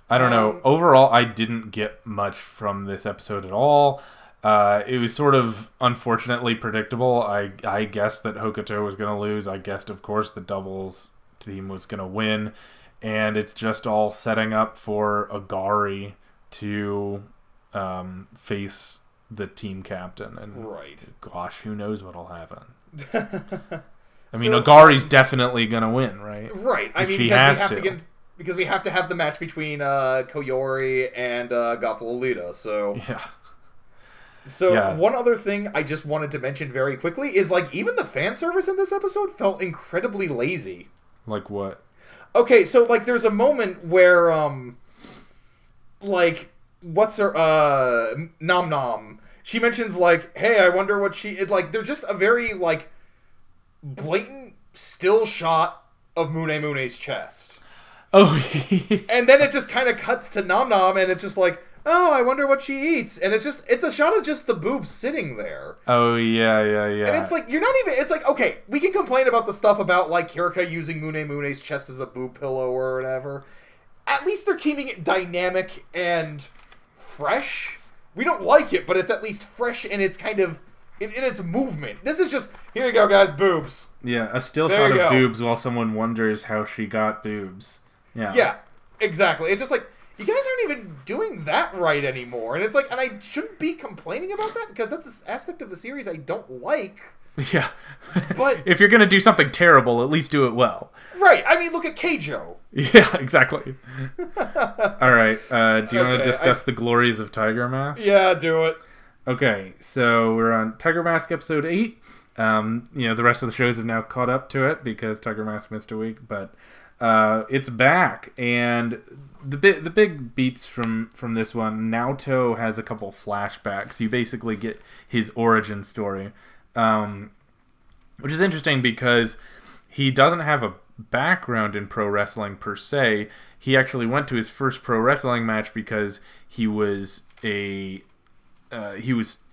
I don't know. Overall, I didn't get much from this episode at all. It was sort of unfortunately predictable. I guessed that Hokuto was going to lose. I guessed, of course, the doubles team was going to win. And it's just all setting up for Agari to face the team captain. And Right. gosh, who knows what'll happen. I mean, So, Agari's definitely going to win, right? right. I mean, She because we has have to. to get because we have to have the match between Koyori and Lolita. Yeah. So Yeah. one other thing I just wanted to mention very quickly is like even the fan service in this episode felt incredibly lazy. Like what? Okay, so like there's a moment where like what's her Nom Nom, she mentions like, hey, I wonder what she it like they're just a very like blatant still shot of Mune's chest. Oh, And then it just kind of cuts to Nom Nom, and it's just like, oh, I wonder what she eats. And it's a shot of just the boobs sitting there. oh yeah, And it's like, you're not even, it's like, okay, we can complain about the stuff about, like, Kirika using Mune's chest as a boob pillow or whatever. At least they're keeping it dynamic and fresh. We don't like it, but it's at least fresh in its kind of, in its movement. This is just, here you go, guys, boobs. Yeah, a still There shot you of go. boobs while someone wonders how she got boobs. Yeah, exactly. It's just like, you guys aren't even doing that right anymore. And it's like, and I shouldn't be complaining about that because that's an aspect of the series I don't like. Yeah. But if you're gonna do something terrible, at least do it well. Right. I mean, look at Keijo. Yeah, exactly. All right. Do you want to discuss the glories of Tiger Mask? Yeah, do it. Okay, so we're on Tiger Mask episode 8. The rest of the shows have now caught up to it because Tiger Mask missed a week, but it's back, and the big beats from this one. Naoto has a couple flashbacks. You basically get his origin story, which is interesting because he doesn't have a background in pro wrestling per se. He actually went to his first pro wrestling match because he was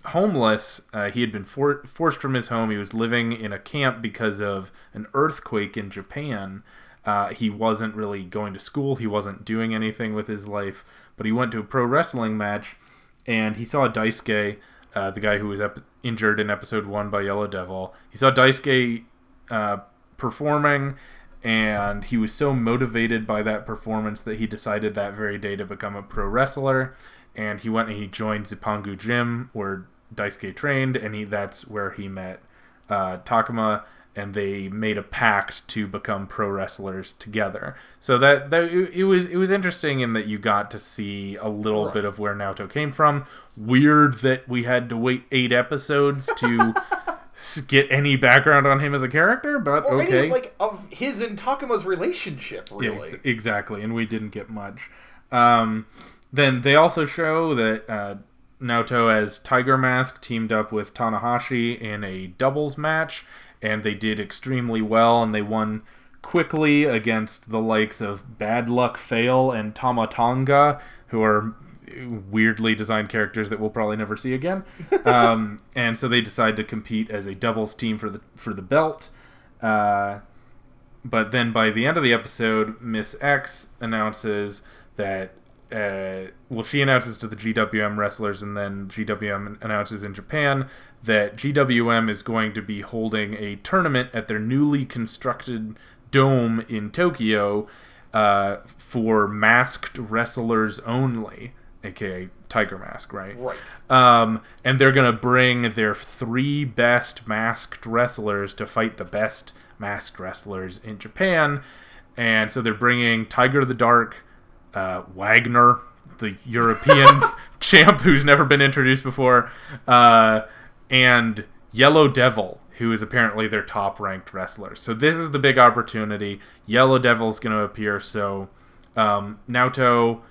homeless. He had been forced from his home. He was living in a camp because of an earthquake in Japan. He wasn't really going to school. He wasn't doing anything with his life. But he went to a pro wrestling match, and he saw Daisuke, the guy who was injured in episode 1 by Yellow Devil. He saw Daisuke performing, and he was so motivated by that performance that he decided that very day to become a pro wrestler. And he went and he joined Zippangu Gym, where Daisuke trained, and that's where he met Takuma, and they made a pact to become pro wrestlers together. So that it was interesting in that you got to see a little bit of where Naoto came from. Weird that we had to wait 8 episodes to get any background on him as a character, but or okay. Any, like, of his and Takuma's relationship, really. Yeah, exactly, and we didn't get much. Then they also show that Naoto as Tiger Mask teamed up with Tanahashi in a doubles match, and they did extremely well, and they won quickly against the likes of Bad Luck Fail and Tamatanga, who are weirdly designed characters that we'll probably never see again. And so they decide to compete as a doubles team for the belt. But then by the end of the episode, Miss X announces that she announces to the GWM wrestlers, and then GWM announces in Japan that GWM is going to be holding a tournament at their newly constructed dome in Tokyo for masked wrestlers only, aka Tiger Mask, right? Right. And they're going to bring their 3 best masked wrestlers to fight the best masked wrestlers in Japan. And so they're bringing Tiger the Dark, Wagner, the European champ who's never been introduced before, and Yellow Devil, who is apparently their top-ranked wrestler. So this is the big opportunity. Yellow Devil's going to appear, so Naoto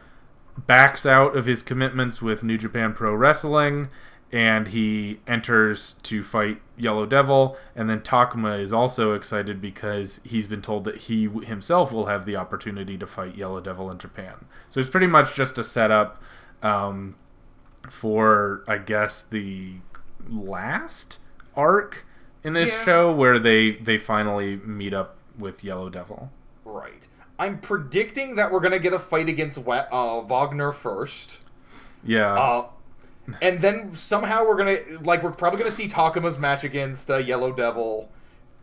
backs out of his commitments with New Japan Pro Wrestling, and he enters to fight Yellow Devil, and then Takuma is also excited because he's been told that he himself will have the opportunity to fight Yellow Devil in Japan. So it's pretty much just a setup for, I guess, the last arc in this show where they finally meet up with Yellow Devil. Right. I'm predicting that we're going to get a fight against Wagner first. Yeah. And then somehow we're probably gonna see Takuma's match against Yellow Devil.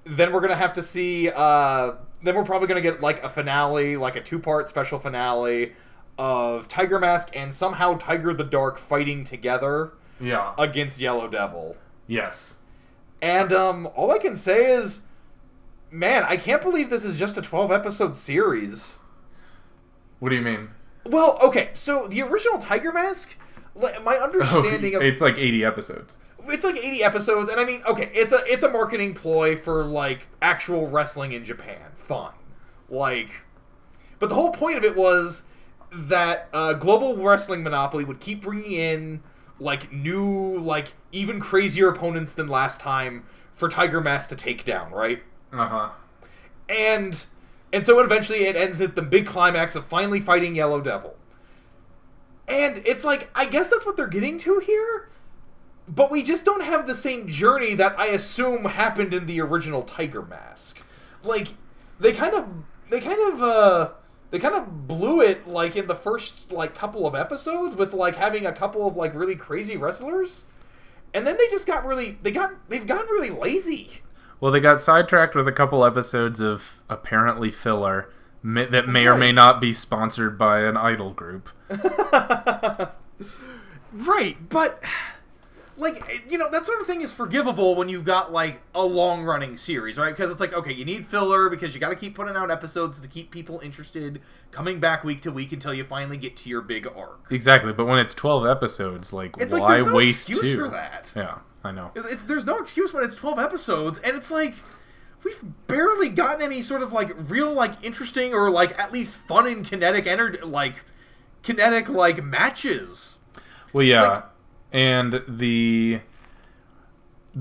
Then we're gonna have to see. Then we're probably gonna get like a finale, like a 2-part special finale of Tiger Mask and somehow Tiger the Dark fighting together. Yeah. Against Yellow Devil. Yes. And all I can say is, man, I can't believe this is just a 12-episode series. What do you mean? Well, okay, so the original Tiger Mask. My understanding of it's like 80 episodes. It's like 80 episodes, and I mean, okay, it's a marketing ploy for like actual wrestling in Japan. Fine, like, but the whole point of it was that Global Wrestling Monopoly would keep bringing in like new, like even crazier opponents than last time for Tiger Mask to take down, right? And so eventually it ends at the big climax of finally fighting Yellow Devil. And it's like, I guess that's what they're getting to here, but we just don't have the same journey that I assume happened in the original Tiger Mask. Like, they kind of blew it like in the first like couple of episodes with like having a couple of like really crazy wrestlers, and then they just got really they've gotten really lazy. Well, they got sidetracked with a couple episodes of apparently filler that may or may not be sponsored by an idol group. Right, but like, you know, that sort of thing is forgivable when you've got like a long-running series, right? Because it's like, okay, you need filler because you got to keep putting out episodes to keep people interested, coming back week to week until you finally get to your big arc. Exactly, but when it's 12 episodes, like, it's why like, there's no waste excuse 2? For that. Yeah, I know. There's no excuse when it's 12 episodes, and it's like, we've barely gotten any sort of like real like interesting or like at least fun and kinetic matches. Well, yeah, and the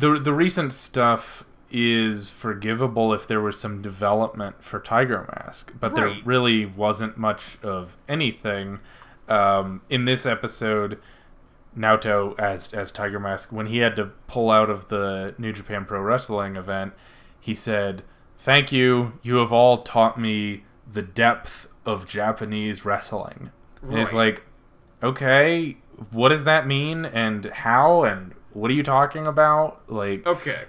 recent stuff is forgivable if there was some development for Tiger Mask, but there really wasn't much of anything. In this episode, Naoto as Tiger Mask, when he had to pull out of the New Japan Pro Wrestling event, he said, "Thank you. You have all taught me the depth of Japanese wrestling." And it's like, okay, what does that mean, and how, and what are you talking about? Like, okay,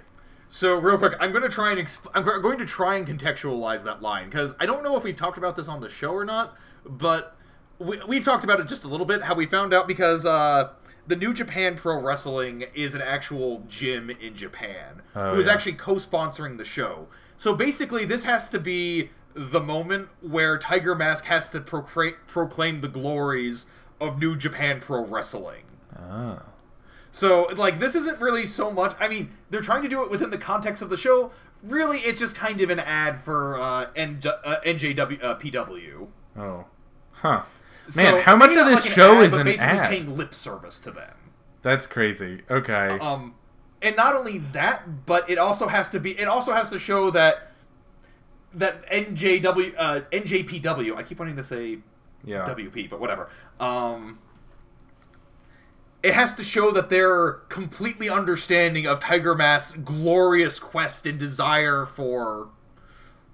so real quick, I'm going to try and contextualize that line, because I don't know if we've talked about this on the show or not, but we've talked about it just a little bit. How we found out because the New Japan Pro Wrestling is an actual gym in Japan who is actually co-sponsoring the show. So basically, this has to be the moment where Tiger Mask has to proclaim the glories of New Japan Pro Wrestling. Oh. So, like, this isn't really so much... I mean, they're trying to do it within the context of the show. Really, it's just kind of an ad for NJPW. Oh. Huh. So, man, how much of this show is an basically ad? paying lip service to them. That's crazy. Okay. And not only that, but it also has to show that NJPW, I keep wanting to say WP, but whatever. It has to show that they're completely understanding of Tiger Mask's glorious quest and desire for,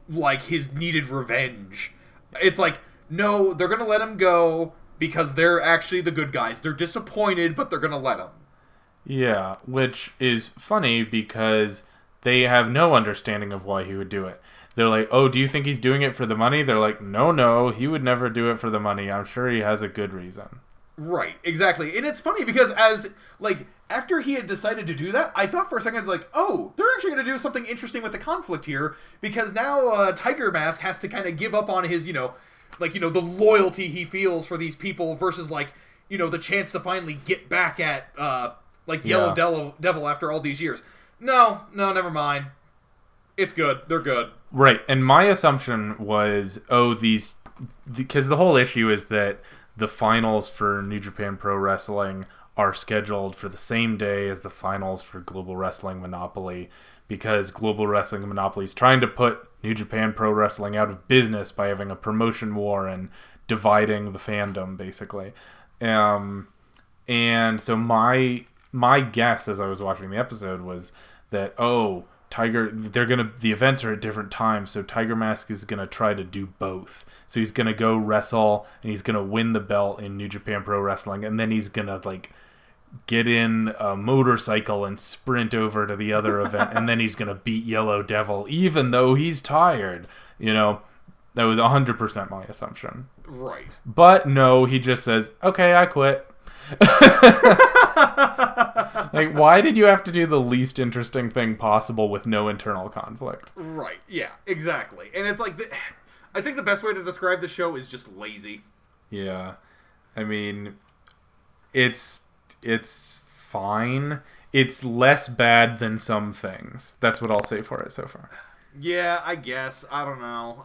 like, his needed revenge. It's like, no, they're gonna let him go because they're actually the good guys. They're disappointed, but they're gonna let him. Yeah, which is funny because they have no understanding of why he would do it. They're like, oh, do you think he's doing it for the money? They're like, no, he would never do it for the money. I'm sure he has a good reason. Right, exactly. And it's funny because after he had decided to do that, I thought for a second, like, oh, they're actually going to do something interesting with the conflict here, because now Tiger Mask has to kind of give up on his, the loyalty he feels for these people versus, the chance to finally get back at, Yellow Devil after all these years. No, never mind. It's good. They're good. Right, and my assumption was, because the whole issue is that the finals for New Japan Pro Wrestling are scheduled for the same day as the finals for Global Wrestling Monopoly, because Global Wrestling Monopoly is trying to put New Japan Pro Wrestling out of business by having a promotion war and dividing the fandom, basically. Um, and so my guess as I was watching the episode was that, the events are at different times, so Tiger Mask is gonna try to do both. So he's gonna go wrestle and he's gonna win the belt in New Japan Pro Wrestling, and then he's gonna like get in a motorcycle and sprint over to the other event, and then he's gonna beat Yellow Devil even though he's tired. You know, that was 100% my assumption. Right. But no, he just says, "Okay, I quit." Like, why did you have to do the least interesting thing possible with no internal conflict? Right. Yeah. Exactly. And it's like, I think the best way to describe the show is just lazy. Yeah, I mean, it's fine. It's less bad than some things. That's what I'll say for it so far. Yeah, I guess. I don't know.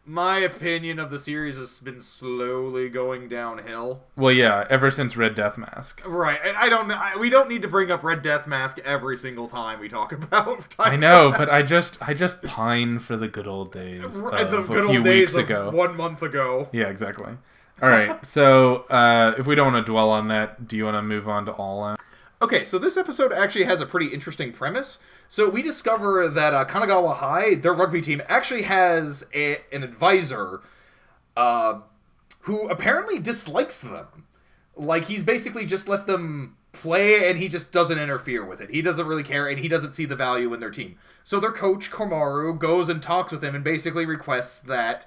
My opinion of the series has been slowly going downhill. Well, yeah, ever since Red Death Mask. Right, and I don't. We don't need to bring up Red Death Mask every single time we talk about. I know, but I just pine for the good old days of the good a few old days weeks ago. 1 month ago. Yeah, exactly. All right, so if we don't want to dwell on that, do you want to move on to All Out? Okay, so this episode actually has a pretty interesting premise. So we discover that Kanagawa High, their rugby team, actually has an advisor who apparently dislikes them. Like, he's basically just let them play, and he just doesn't interfere with it. He doesn't really care, and he doesn't see the value in their team. So their coach, Komaru, goes and talks with him and basically requests that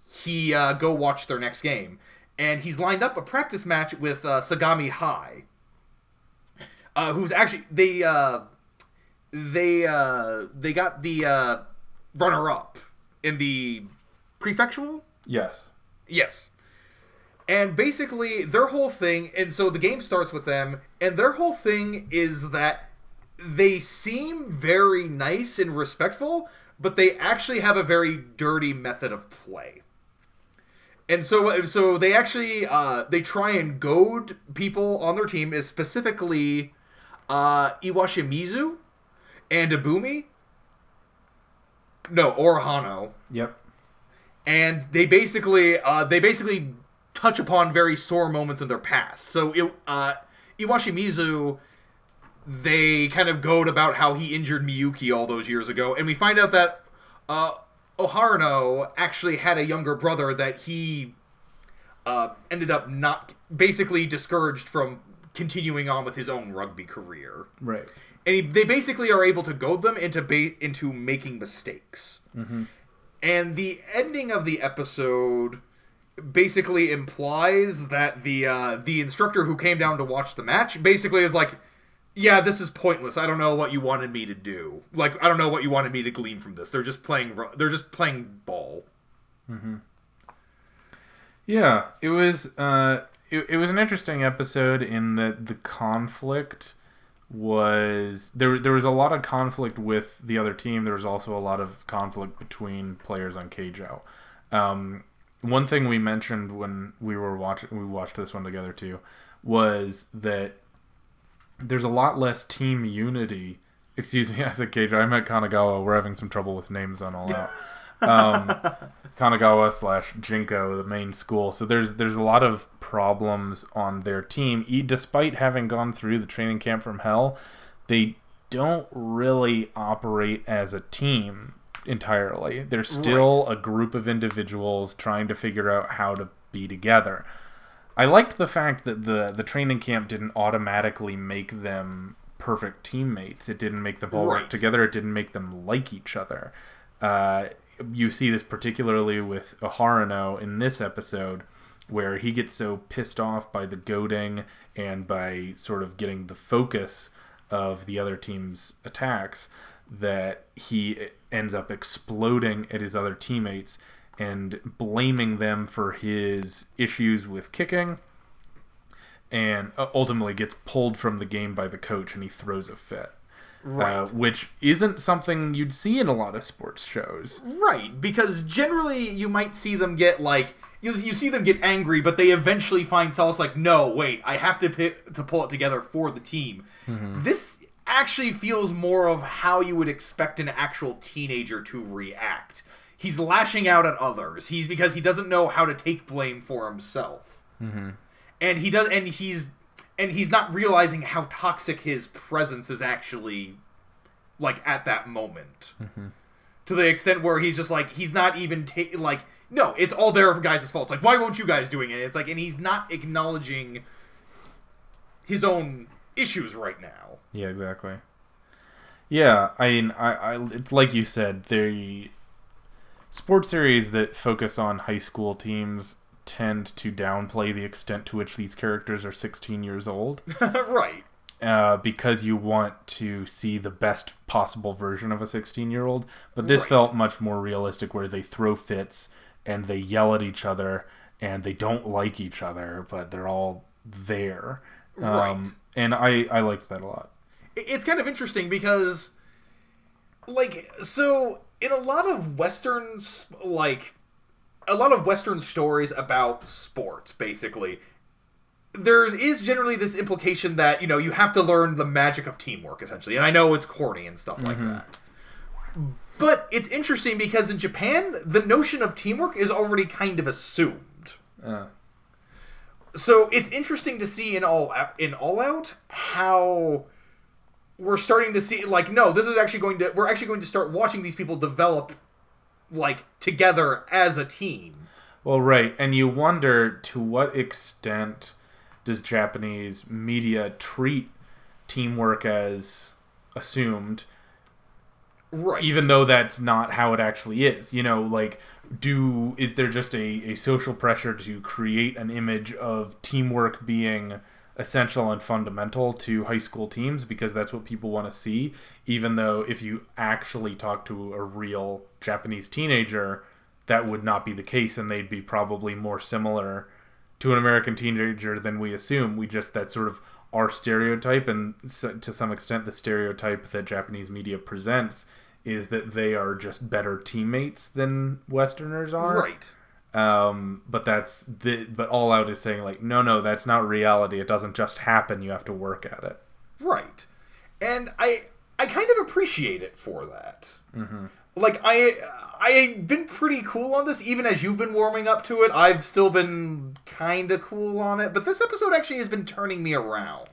he go watch their next game. And he's lined up a practice match with Sagami High. Who's actually they got the runner up in the prefectural. Yes. Yes, and basically their whole thing, and so the game starts with them, and their whole thing is that they seem very nice and respectful, but they actually have a very dirty method of play. And so they actually they try and goad people on their team, is specifically Iwashimizu and Ibumi. No, Orahano. Yep. And they basically touch upon very sore moments in their past. So Iwashimizu, they kind of goad about how he injured Miyuki all those years ago, and we find out that Oharano actually had a younger brother that he ended up not basically discouraged from continuing on with his own rugby career. Right. And they basically are able to goad them into making mistakes. Mm-hmm. And the ending of the episode basically implies that the instructor who came down to watch the match basically is like, yeah, this is pointless. I don't know what you wanted me to do. Like, I don't know what you wanted me to glean from this. They're just playing ball. Mm-hmm. Yeah, it was it was an interesting episode in that the conflict was there was a lot of conflict with the other team. There was also a lot of conflict between players on Keijo. One thing we mentioned when we watched this one together too, was that there's a lot less team unity. Excuse me, I said Keijo. I meant Kanagawa. We're having some trouble with names on All Out. Kanagawa / Jinko, the main school. So there's a lot of problems on their team. Despite having gone through the training camp from hell, they don't really operate as a team entirely. They're still a group of individuals trying to figure out how to be together. I liked the fact that the training camp didn't automatically make them perfect teammates. It didn't make them all work together. It didn't make them like each other. You see this particularly with Oharano in this episode, where he gets so pissed off by the goading and by sort of getting the focus of the other team's attacks that he ends up exploding at his other teammates and blaming them for his issues with kicking, and ultimately gets pulled from the game by the coach and he throws a fit. Which isn't something you'd see in a lot of sports shows. Right, because generally you might see them get, like, you see them get angry, but they eventually find solace. Like, no, wait, I have to pull it together for the team. Mm-hmm. This actually feels more of how you would expect an actual teenager to react. He's lashing out at others. Because he doesn't know how to take blame for himself. Mm-hmm. And he's not realizing how toxic his presence is actually, like, at that moment. Mm-hmm. To the extent where he's just like, he's not even like, no, it's all their guys' fault. It's like, why won't you guys doing it? It's like, and he's not acknowledging his own issues right now. Yeah, exactly. Yeah, I mean, it's like you said, the sports series that focus on high school teams tend to downplay the extent to which these characters are 16 years old. Right. Because you want to see the best possible version of a 16-year-old. But this Right. felt much more realistic, where they throw fits and they yell at each other and they don't like each other, but they're all there. Right. And I liked that a lot. It's kind of interesting because, like, so in a lot of westerns, like, a lot of Western stories about sports, basically, there is generally this implication that, you know, you have to learn the magic of teamwork, essentially. And I know it's corny and stuff like Mm-hmm. that. But it's interesting because in Japan, the notion of teamwork is already kind of assumed. So it's interesting to see in All Out how we're starting to see, like, no, this is actually we're actually going to start watching these people develop, like, together as a team. Well, right, and you wonder to what extent does Japanese media treat teamwork as assumed, Right. even though that's not how it actually is. You know, like, is there just a social pressure to create an image of teamwork being essential and fundamental to high school teams because that's what people want to see, even though if you actually talk to a real Japanese teenager, that would not be the case, and they'd be probably more similar to an American teenager than we assume. That's sort of our stereotype, and to some extent the stereotype that Japanese media presents is that they are just better teammates than Westerners are. Right. But All Out is saying, like, no, that's not reality. It doesn't just happen. You have to work at it. Right. And I kind of appreciate it for that. Mm-hmm. Like, I've been pretty cool on this, even as you've been warming up to it. I've still been kind of cool on it, but this episode actually has been turning me around.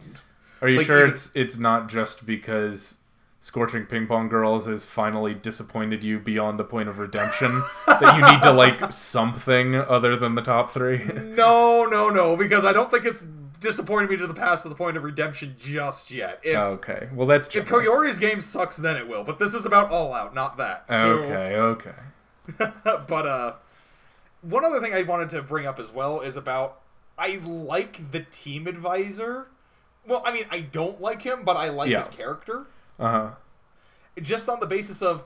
Are you Like, sure even, it's not just because Scorching Ping Pong Girls has finally disappointed you beyond the point of redemption that you need to like something other than the top three? No, because I don't think it's disappointed me to the point of redemption just yet. Okay, well that's If generous. Koyori's game sucks, then it will. But this is about All Out, not that. So, Okay. but one other thing I wanted to bring up as well is about, I like the team advisor. Well, I mean, I don't like him, but I like his character. Uh-huh. Just on the basis of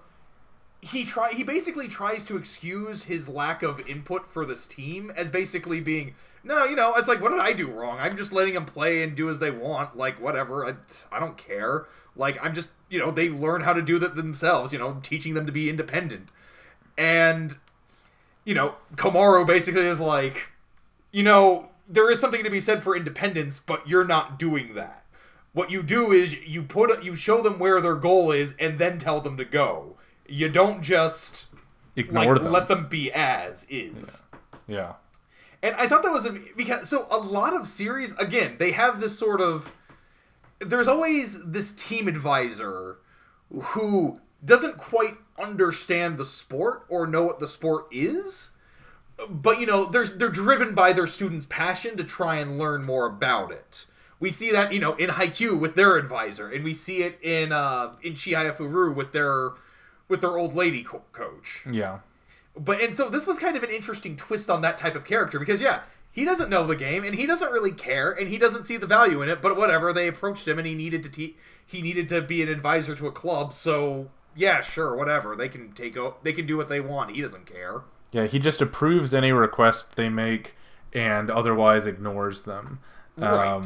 he basically tries to excuse his lack of input for this team as basically being, no, you know, it's like, what did I do wrong? I'm just letting them play and do as they want, like, whatever, I don't care. Like, I'm just, you know, they learn how to do that themselves, you know, teaching them to be independent. And, you know, Komaru basically is like, you know, there is something to be said for independence, but you're not doing that. What you do is you show them where their goal is and then tell them to go. You don't just Ignore them. let them be as is. Yeah. And I thought that was because so a lot of series, again, they have this sort of, there's always this team advisor who doesn't quite understand the sport or know what the sport is, but you know, they're driven by their students' passion to try and learn more about it. We see that, you know, in Haikyu with their advisor, and we see it in Chihaya Furu with their old lady coach. Yeah. And so this was kind of an interesting twist on that type of character because yeah, he doesn't know the game and he doesn't really care and he doesn't see the value in it. But whatever, they approached him and he needed to be an advisor to a club. So yeah, sure, whatever. They can do what they want. He doesn't care. Yeah, he just approves any request they make and otherwise ignores them. Right.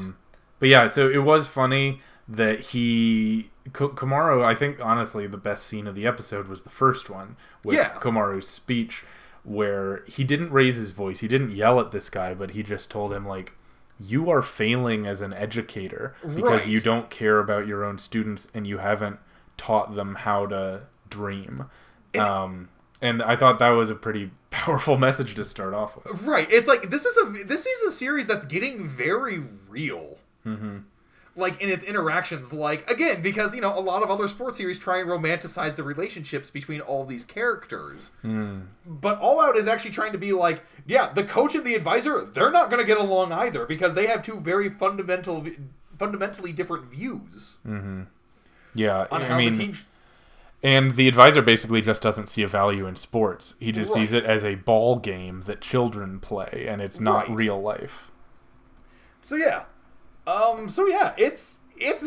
But yeah, so it was funny that Komaru, I think honestly the best scene of the episode was the first one with Yeah. Komaru's speech, where he didn't raise his voice, he didn't yell at this guy, but he just told him, like, you are failing as an educator because you Right. don't care about your own students and you haven't taught them how to dream. And And I thought that was a pretty powerful message to start off with. right, it's like this is a series that's getting very real. Mm-hmm. Like in its interactions, like again, because a lot of other sports series try and romanticize the relationships between all these characters. Mm. But All Out is actually trying to be like, yeah, the coach and the advisor, they're not going to get along either because they have two very fundamentally different views Mm-hmm. Yeah, on I how the mean, team. and the advisor basically just doesn't see a value in sports. He just sees Right, it as a ball game that children play, and it's not right. real life. So yeah, it's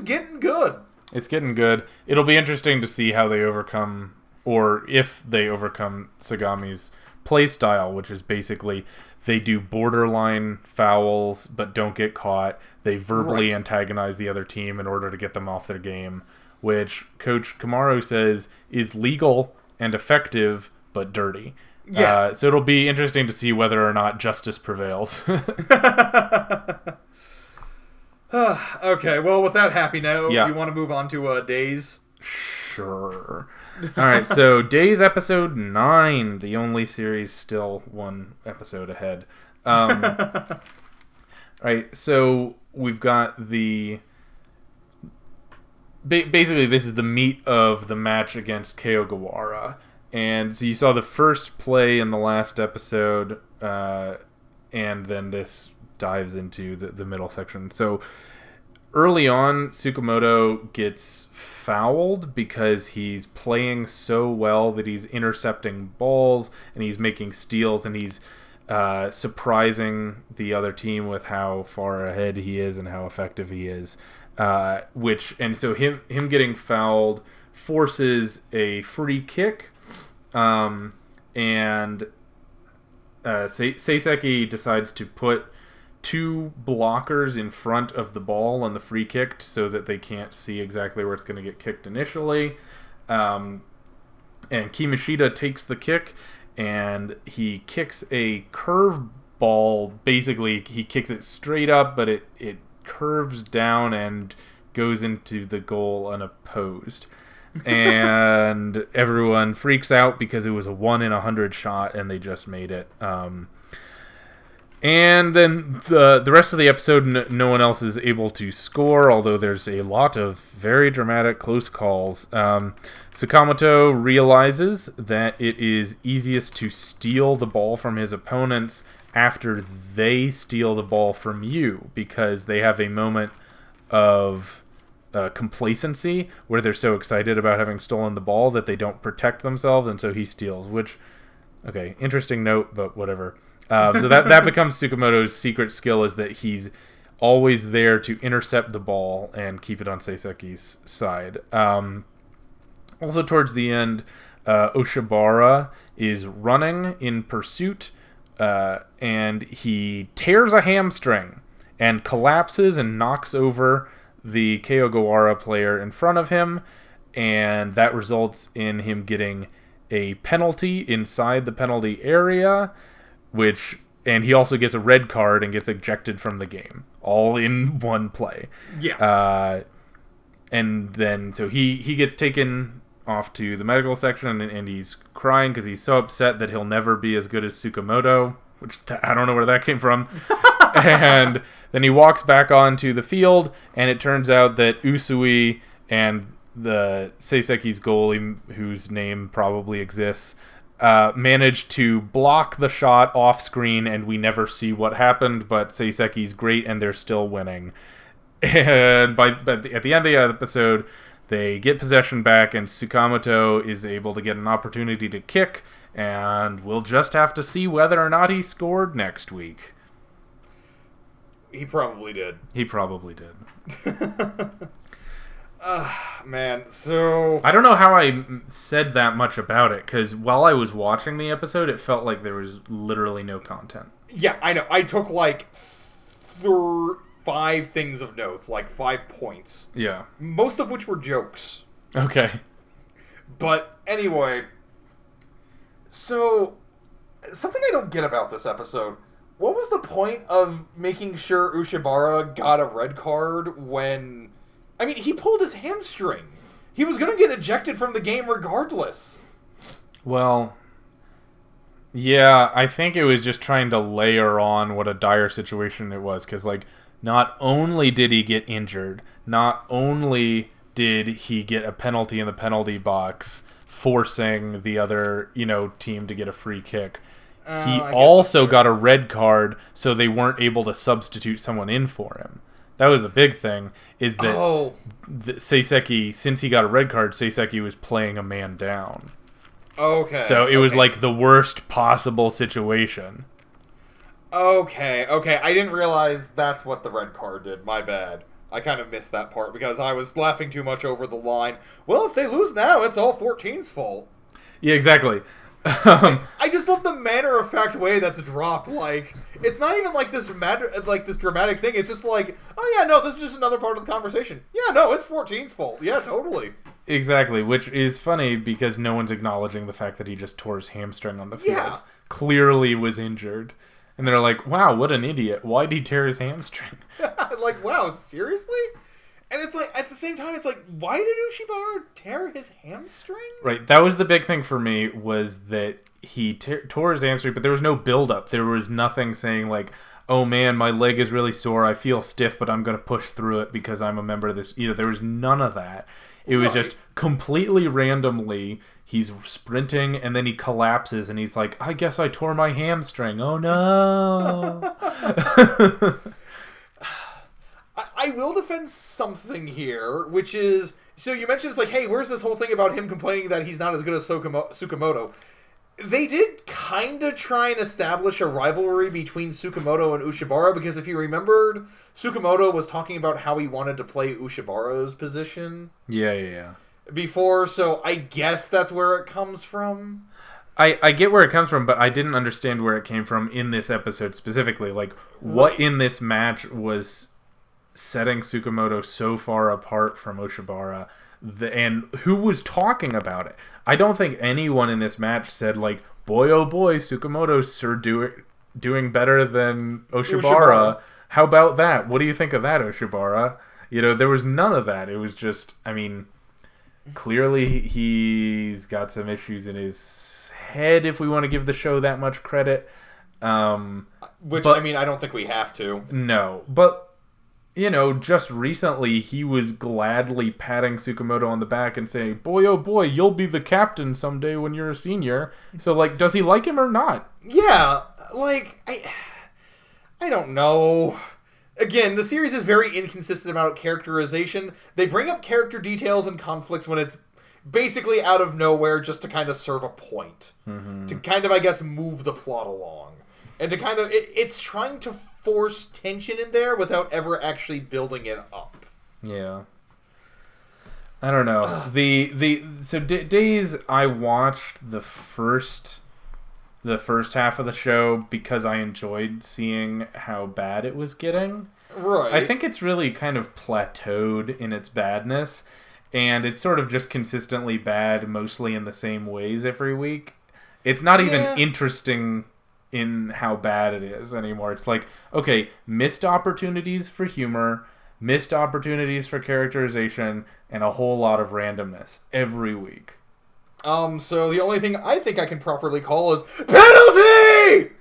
getting good. It's getting good. It'll be interesting to see how they overcome, or if they overcome Sagami's play style, which is basically they do borderline fouls but don't get caught. They verbally Right. antagonize the other team in order to get them off their game, which Coach Kamaro says is legal and effective but dirty. Yeah. So it'll be interesting to see whether or not justice prevails. Okay, well, with that happy note, Yeah, you want to move on to Days? sure. All right, so Days episode 9, the only series still one episode ahead. Right, so we've got basically this is the meat of the match against Keijo. And so you saw the first play in the last episode, and then this dives into the middle section. So early on, Tsukamoto gets fouled because he's playing so well that he's intercepting balls and he's making steals and he's surprising the other team with how far ahead he is and how effective he is. So him getting fouled forces a free kick, and Seiseki decides to put two blockers in front of the ball on the free kick so that they can't see exactly where it's going to get kicked initially. Um, and Kimishita takes the kick and he kicks a curve ball. Basically, he kicks it straight up, but it curves down and goes into the goal unopposed. And everyone freaks out because it was a 1 in 100 shot and they just made it. And then the rest of the episode, no one else is able to score, although there's a lot of very dramatic close calls. Sakamoto realizes that it is easiest to steal the ball from his opponents after they steal the ball from you, because they have a moment of complacency where they're so excited about having stolen the ball that they don't protect themselves, and so he steals, which, okay, interesting note, but whatever. So that becomes Tsukamoto's secret skill, is that he's always there to intercept the ball and keep it on Seiseki's side. Also, towards the end, Oshibara is running in pursuit, and he tears a hamstring and collapses and knocks over the Keijo player in front of him, and that results in him getting a penalty inside the penalty area, and he also gets a red card and gets ejected from the game, all in one play. Yeah. And then so he gets taken off to the medical section, and he's crying because he's so upset that he'll never be as good as Tsukamoto, which I don't know where that came from. And then he walks back onto the field, and it turns out that Usui and the Seiseki's goalie, whose name probably exists, managed to block the shot off screen, and we never see what happened, but Seiseki's great, and they're still winning. And at the end of the episode, they get possession back, and Tsukamoto is able to get an opportunity to kick, and we'll just have to see whether or not he scored next week. He probably did. He probably did. Man, so I don't know how I said that much about it, because while I was watching the episode, it felt like there was literally no content. yeah, I know. I took like 5 things of notes, like 5 points, Yeah. most of which were jokes. Okay. But anyway, so Something I don't get about this episode. What was the point of making sure Ushibara got a red card when... I mean, he pulled his hamstring. He was going to get ejected from the game regardless. Well, yeah, I think it was just trying to layer on what a dire situation it was, because, like, not only did he get injured, not only did he get a penalty in the penalty box, forcing the other, team to get a free kick, he I guess that's also fair. got a red card, so they weren't able to substitute someone in for him. That was the big thing, is that Oh, Seiseki, since he got a red card, Seiseki was playing a man down. So okay, it was okay. like the worst possible situation. Okay. I didn't realize that's what the red card did. My bad. I kind of missed that part because I was laughing too much over the line. Well, if they lose now, it's all 14's fault. Yeah, exactly. I just love the matter of fact way that's dropped. Like it's not even like this dramatic thing. It's just like, oh yeah, no, this is just another part of the conversation. Yeah, no, it's 14's fault. Yeah, totally. Exactly, which is funny because no one's acknowledging the fact that he just tore his hamstring on the Yeah, field. Clearly was injured. And they're like, wow, what an idiot. Why'd he tear his hamstring? like wow, seriously. And it's like at the same time, it's like, why did Ushibara tear his hamstring? Right, that was the big thing for me, was that he tore his hamstring, but there was no build-up. There was nothing saying, like, oh man, my leg is really sore, I feel stiff, but I'm going to push through it because I'm a member of this. There was none of that. It was Right. just completely randomly, he's sprinting, and then he collapses, and he's like, I guess I tore my hamstring. Oh no. I will defend something here, which is so you mentioned it's like, hey, where's this whole thing about him complaining that he's not as good as Tsukamoto? They did kind of try and establish a rivalry between Tsukamoto and Ushibara because if you remembered, Tsukamoto was talking about how he wanted to play Ushibara's position Yeah. before, so I guess that's where it comes from. I get where it comes from, but I didn't understand where it came from in this episode specifically. Like, what Right. in this match was setting Tsukamoto so far apart from Oshibara, and who was talking about it? I don't think anyone in this match said, like, boy oh boy, Tsukamoto's sure doing better than Ushibara. Oshibara. How about that? What do you think of that, Oshibara? There was none of that. It was just, I mean, clearly he's got some issues in his head, if we want to give the show that much credit. Which, I But mean, I don't think we have to. no, but just recently he was gladly patting Tsukamoto on the back and saying, boy, oh boy, you'll be the captain someday when you're a senior. So, like, does he like him or not? Yeah, like, I don't know. Again, the series is very inconsistent about characterization. They bring up character details and conflicts when it's basically out of nowhere just to kind of serve a point. To Mm-hmm. kind of, I guess, move the plot along. And to kind of, it's trying to force tension in there without ever actually building it up. Yeah. I don't know. Days I watched the first half of the show because I enjoyed seeing how bad it was getting. I Right. think it's really kind of plateaued in its badness, and it's sort of just consistently bad, mostly in the same ways every week. It's not even Yeah. interesting in how bad it is anymore. It's like, okay, missed opportunities for humor, missed opportunities for characterization, and a whole lot of randomness every week. So the only thing I think I can properly call is penalty!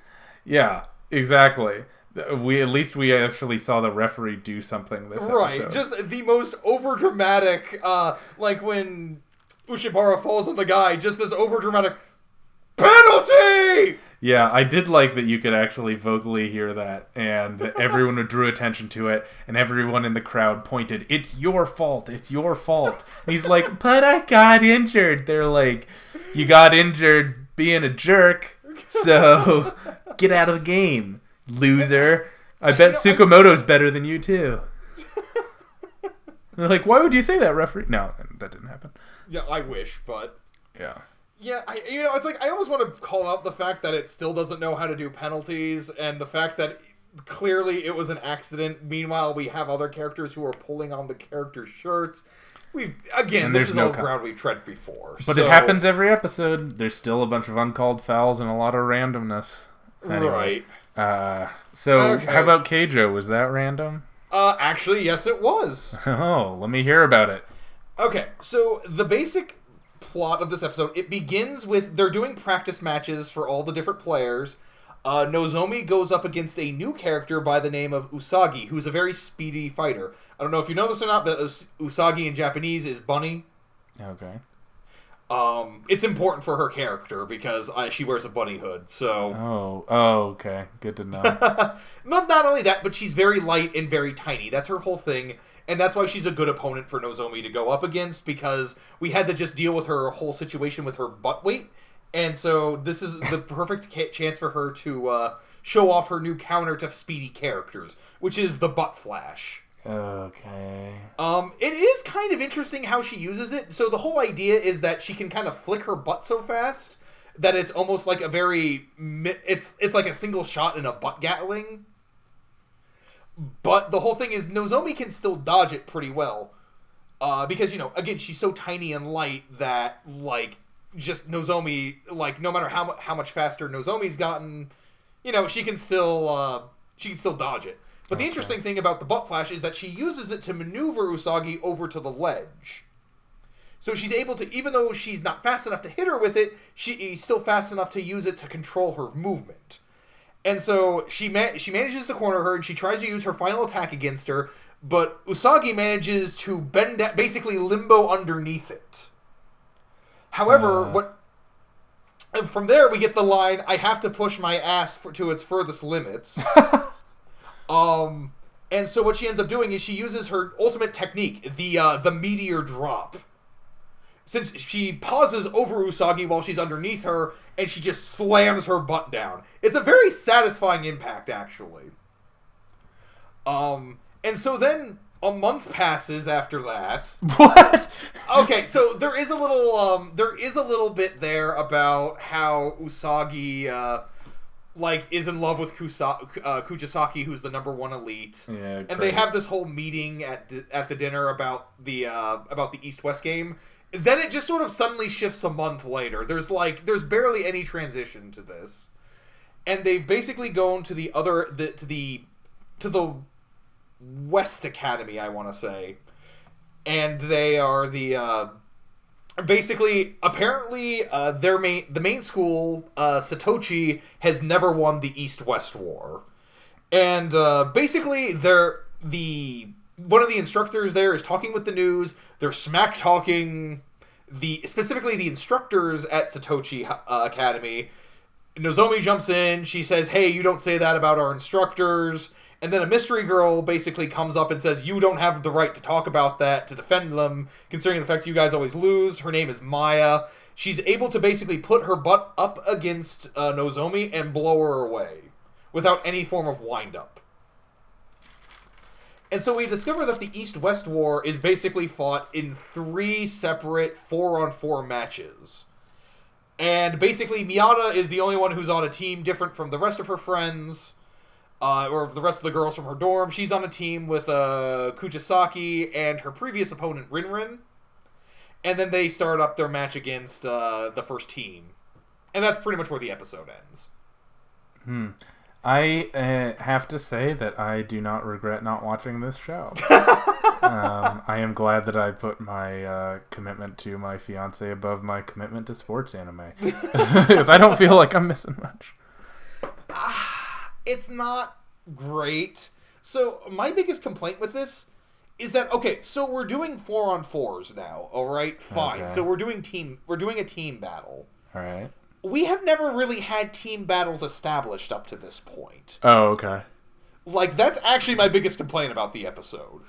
Yeah, exactly. At least we actually saw the referee do something this Right, episode. just the most overdramatic, like when Ushibara falls on the guy, just this overdramatic penalty. Yeah, I did like that you could actually vocally hear that, and that everyone drew attention to it, and everyone in the crowd pointed, "It's your fault! It's your fault!" And he's like, "But I got injured." They're like, "You got injured being a jerk, so get out of the game, And, loser." I you bet know, Tsukamoto's better than you too. They're like, "Why would you say that, referee?" No, that didn't happen. yeah, I wish, but Yeah. yeah, it's like I almost want to call out the fact that it still doesn't know how to do penalties, and the fact that clearly it was an accident. Meanwhile, we have other characters who are pulling on the character shirts. And This there's is no all ground we've tread before. But it happens every episode. There's still a bunch of uncalled fouls and a lot of randomness. Anyway, right. So Okay. how about Keijo? Was that random? Actually, yes, it was. Oh, let me hear about it. Okay, so the basic plot of this episode, it begins with they're doing practice matches for all the different players. Nozomi goes up against a new character by the name of Usagi, who's a very speedy fighter. I don't know if you know this or not, but Usagi in Japanese is bunny. Okay. It's important for her character because she wears a bunny hood, so... okay. Good to know. Not only that, but she's very light and very tiny. That's her whole thing, and that's why she's a good opponent for Nozomi to go up against, because we had to just deal with her whole situation with her butt weight, and so this is the perfect chance for her to show off her new counter to speedy characters, which is the butt flash. Okay. It is kind of interesting how she uses it. So the whole idea is that she can kind of flick her butt so fast that it's almost like it's like a single shot in a butt gatling. But the whole thing is Nozomi can still dodge it pretty well. Because, again, she's so tiny and light that, just Nozomi, no matter how much faster Nozomi's gotten, she can still dodge it. But the interesting thing about the butt flash is that she uses it to maneuver Usagi over to the ledge. So she's able to, even though she's not fast enough to hit her with it, she's still fast enough to use it to control her movement. And so she manages to corner her, and she tries to use her final attack against her, but Usagi manages to bend down, basically limbo underneath it. However, from there we get the line, "I have to push my ass to its furthest limits." And so what she ends up doing is she uses her ultimate technique, the meteor drop. Since she pauses over Usagi while she's underneath her, and she just slams her butt down. It's a very satisfying impact, actually. And so then a month passes after that. What? Okay, so there is a little bit there about how Usagi is in love with Kujisaki, who's the number one elite. Yeah, and they have this whole meeting at the dinner about the East-West game. Then it just sort of suddenly shifts a month later. There's barely any transition to this, and they've basically gone to the West Academy, I want to say, and they are basically, apparently, the main school, Satochi, has never won the East-West War, and basically one of the instructors there is talking with the news. They're smack talking specifically the instructors at Satochi Academy. Nozomi jumps in. She says, "Hey, you don't say that about our instructors." And then a mystery girl basically comes up and says, "You don't have the right to talk about that, to defend them, considering the fact you guys always lose." Her name is Maya. She's able to basically put her butt up against Nozomi and blow her away without any form of wind-up. And so we discover that the East-West War is basically fought in 3 separate 4-on-4 matches. And basically, Miyata is the only one who's on a team different from the rest of her friends, or the rest of the girls from her dorm. She's on a team with Kujisaki and her previous opponent, Rinrin. And then they start up their match against the first team. And that's pretty much where the episode ends. I have to say that I do not regret not watching this show. I am glad that I put my commitment to my fiance above my commitment to sports anime. Because I don't feel like I'm missing much. It's not great. So my biggest complaint with this is that, okay, so we're doing 4-on-4s now, alright? Fine. Okay. So we're doing a team battle. Alright. We have never really had team battles established up to this point. Oh, okay. That's actually my biggest complaint about the episode.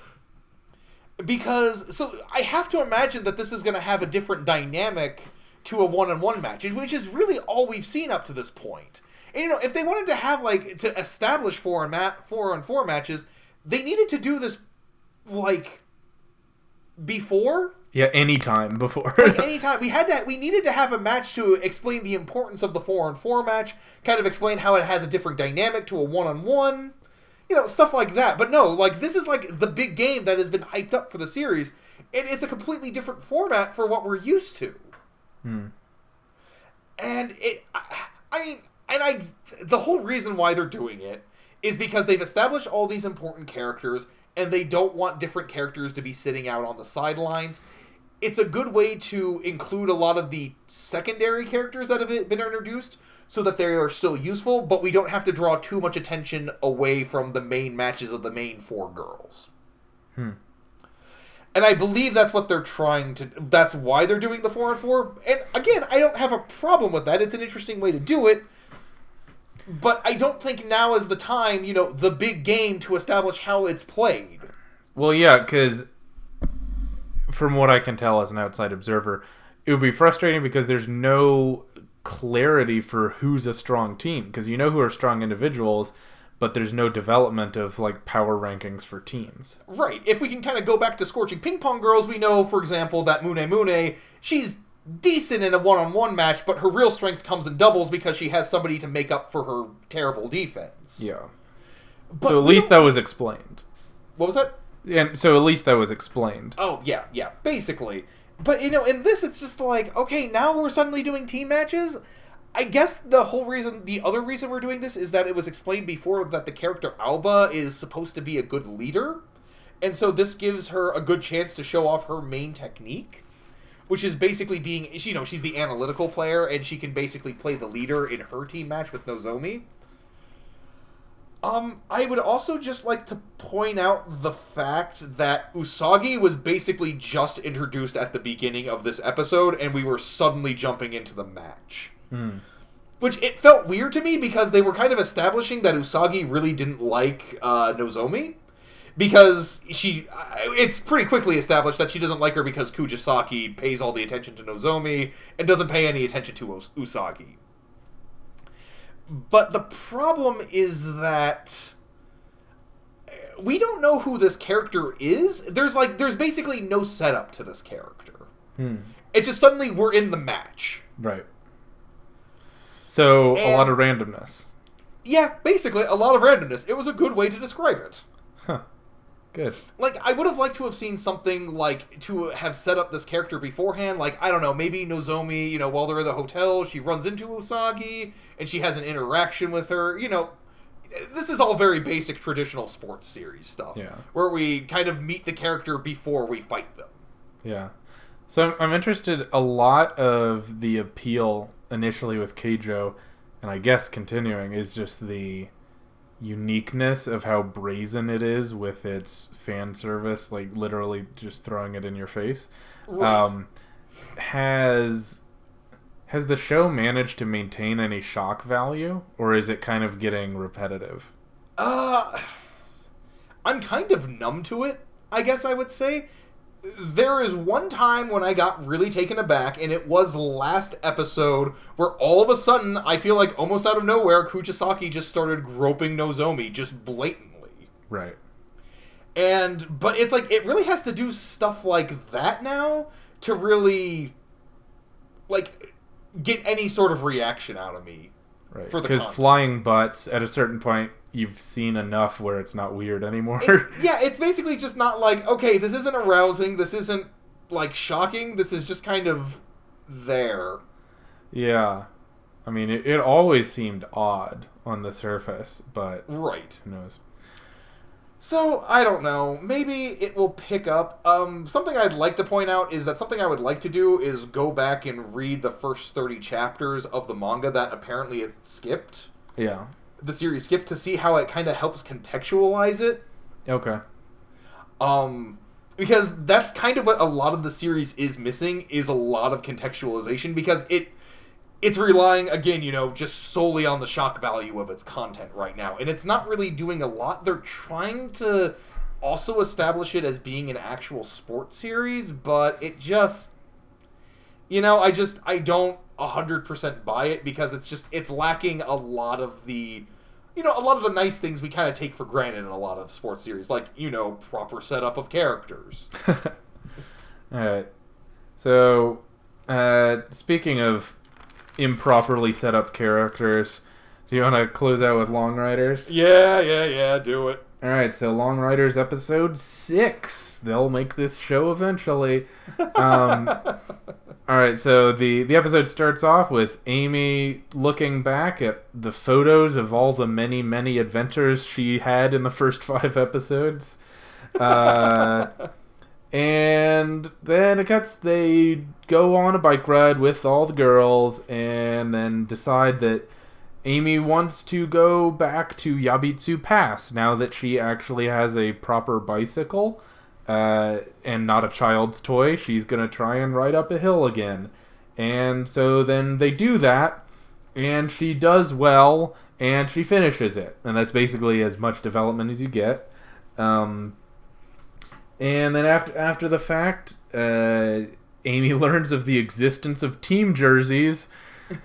Because, so, I have to imagine that this is going to have a different dynamic to a 1-on-1 match, which is really all we've seen up to this point. And, if they wanted to have, to establish 4-on-4 matches, they needed to do this, before. Yeah, anytime before. Anytime. We needed to have a match to explain the importance of the 4-on-4 match, kind of explain how it has a different dynamic to a 1-on-1, stuff like that. But no, this is the big game that has been hyped up for the series, it's a completely different format for what we're used to. Hmm. And I mean, the whole reason why they're doing it is because they've established all these important characters, and they don't want different characters to be sitting out on the sidelines. It's a good way to include a lot of the secondary characters that have been introduced, so that they are still useful, but we don't have to draw too much attention away from the main matches of the main 4 girls. Hmm. And I believe that's what they're trying to. That's why they're doing the 4-on-4. And again, I don't have a problem with that. It's an interesting way to do it. But I don't think now is the time, the big game to establish how it's played. Well, yeah, because from what I can tell as an outside observer, it would be frustrating because there's no clarity for who's a strong team. Because you know who are strong individuals, but there's no development of like power rankings for teams. Right. If we can kind of go back to Scorching Ping Pong Girls, we know, for example, that Mune, she's decent in a one-on-one match, but her real strength comes in doubles because she has somebody to make up for her terrible defense. Yeah. But so at least that was explained. What was that? And so at least that was explained. Oh, yeah, basically. But, in this, it's just like, okay, now we're suddenly doing team matches? I guess the other reason we're doing this is that it was explained before that the character Alba is supposed to be a good leader. And so this gives her a good chance to show off her main technique, which is basically being, she's the analytical player, and she can basically play the leader in her team match with Nozomi. I would also just like to point out the fact that Usagi was basically just introduced at the beginning of this episode, and we were suddenly jumping into the match. Hmm. Which, it felt weird to me because they were kind of establishing that Usagi really didn't like Nozomi. Because it's pretty quickly established that she doesn't like her because Kujisaki pays all the attention to Nozomi and doesn't pay any attention to Usagi. But the problem is that we don't know who this character is. There's basically no setup to this character. Hmm. It's just suddenly we're in the match. Right. So, a lot And of randomness. yeah, basically a lot of randomness. It was a good way to describe it. Huh. Good. Like, I would have liked to have seen something, like, to have set up this character beforehand. Like, I don't know, maybe Nozomi, while they're in the hotel, she runs into Usagi, and she has an interaction with her. This is all very basic traditional sports series stuff. Yeah. Where we kind of meet the character before we fight them. Yeah. So I'm interested. A lot of the appeal initially with Keijo, and I guess continuing, is just the uniqueness of how brazen it is with its fan service, like literally just throwing it in your face. Right. Has the show managed to maintain any shock value, or is it kind of getting repetitive? Uh, I'm kind of numb to it, I guess I would say. There is one time when I got really taken aback, and it was last episode, where all of a sudden, I feel like almost out of nowhere, Kujisaki just started groping Nozomi, just blatantly. Right. But it's like, it really has to do stuff like that now to really, like, get any sort of reaction out of me. Right. For the Because content. flying butts, at a certain point, you've seen enough where it's not weird anymore. It's basically just not like, okay, this isn't arousing, this isn't, like, shocking, this is just kind of there. Yeah. I mean, it always seemed odd on the surface, but Right. who knows? So, I don't know. Maybe it will pick up. Something I'd like to point out is that something I would like to do is go back and read the first 30 chapters of the manga that apparently it skipped. Yeah. The series skipped, to see how it kind of helps contextualize it. Okay. Because that's kind of what a lot of the series is missing, is a lot of contextualization, because it's relying, again, just solely on the shock value of its content right now. And it's not really doing a lot. They're trying to also establish it as being an actual sports series, but it just... I don't 100% buy it, because it's lacking a lot of the... a lot of the nice things we kind of take for granted in a lot of sports series, like, proper setup of characters. Alright. So, speaking of improperly set up characters, do you want to close out with Long Riders? Yeah, do it. All right, so Long Riders episode 6. They'll make this show eventually. All right, so the episode starts off with Amy looking back at the photos of all the many, many adventures she had in the first 5 episodes. Uh, and then they go on a bike ride with all the girls and then decide that Amy wants to go back to Yabitsu Pass now that she actually has a proper bicycle and not a child's toy. She's going to try and ride up a hill again. And so then they do that, and she does well, and she finishes it. And that's basically as much development as you get. Um, and then after the fact, Amy learns of the existence of team jerseys.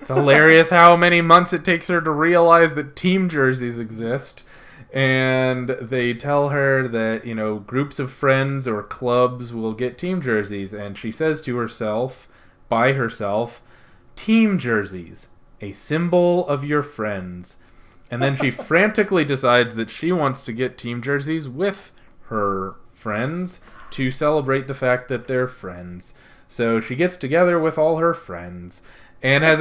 It's hilarious how many months it takes her to realize that team jerseys exist. And they tell her that, groups of friends or clubs will get team jerseys. And she says to herself, by herself, team jerseys, a symbol of your friends. And then she frantically decides that she wants to get team jerseys with her friends to celebrate the fact that they're friends. So she gets together with all her friends and has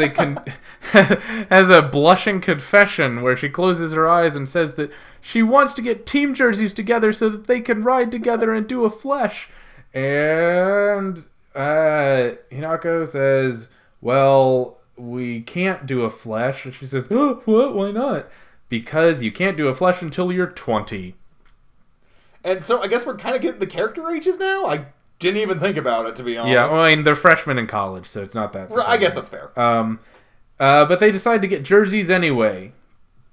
has a blushing confession where she closes her eyes and says that she wants to get team jerseys together so that they can ride together and do a flesh. And Hinako says, "Well, we can't do a flesh." And she says, "Oh, what? Why not?" "Because you can't do a flesh until you're 20." And so I guess we're kind of getting the character ages now. I didn't even think about it, to be Yeah, honest. well, I mean, they're freshmen in college, so it's not that surprising. I guess that's fair. But they decide to get jerseys anyway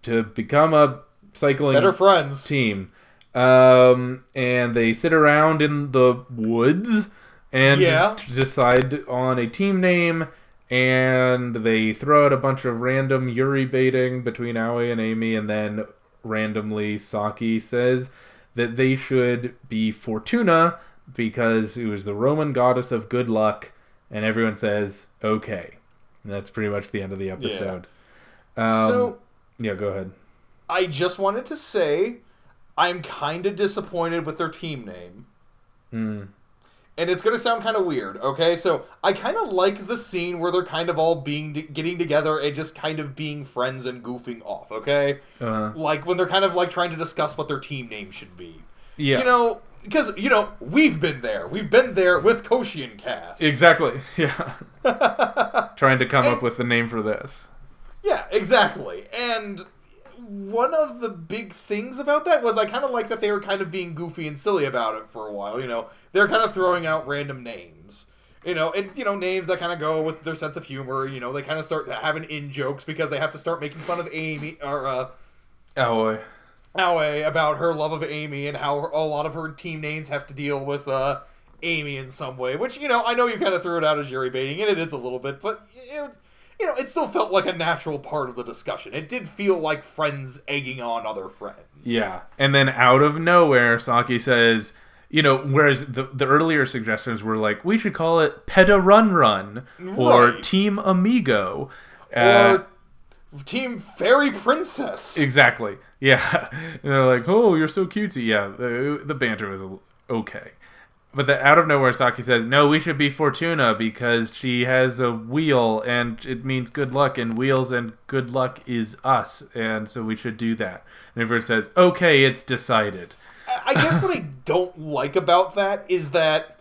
to become a cycling Better friends team. And they sit around in the woods and decide on a team name, and they throw out a bunch of random Yuri baiting between Aoi and Amy, and then randomly Saki says that they should be Fortuna because it was the Roman goddess of good luck, and everyone says, okay. And that's pretty much the end of the episode. So, yeah, go ahead. I just wanted to say I'm kind of disappointed with their team name. And it's going to sound kind of weird, okay? So, I kind of like the scene where they're kind of all getting together and just kind of being friends and goofing off, okay? Like when they're kind of like trying to discuss what their team name should be. Yeah. Because, we've been there. We've been there with KoshienCast. Exactly, yeah. Trying to come up with the name for this. Yeah, exactly. And one of the big things about that was I kind of like that they were kind of being goofy and silly about it for a while. They're kind of throwing out random names. Names that kind of go with their sense of humor. They kind of start having in-jokes because they have to start making fun of Amy, or, Aoi about her love of Amy and how a lot of her team names have to deal with Amy in some way. Which, I know you kind of threw it out as Yuri baiting, and it is a little bit, but it still felt like a natural part of the discussion. It did feel like friends egging on other friends. Yeah, and then out of nowhere, Saki says, whereas the earlier suggestions were like, we should call it Peta Run Run, or Team Amigo. Or Team Fairy Princess. Exactly. Yeah. And they're like, oh, you're so cutesy. Yeah, the banter was okay. But out of nowhere, Saki says, no, we should be Fortuna because she has a wheel and it means good luck, and wheels and good luck is us, and so we should do that. And everyone says, okay, it's decided. I guess what I don't like about that is that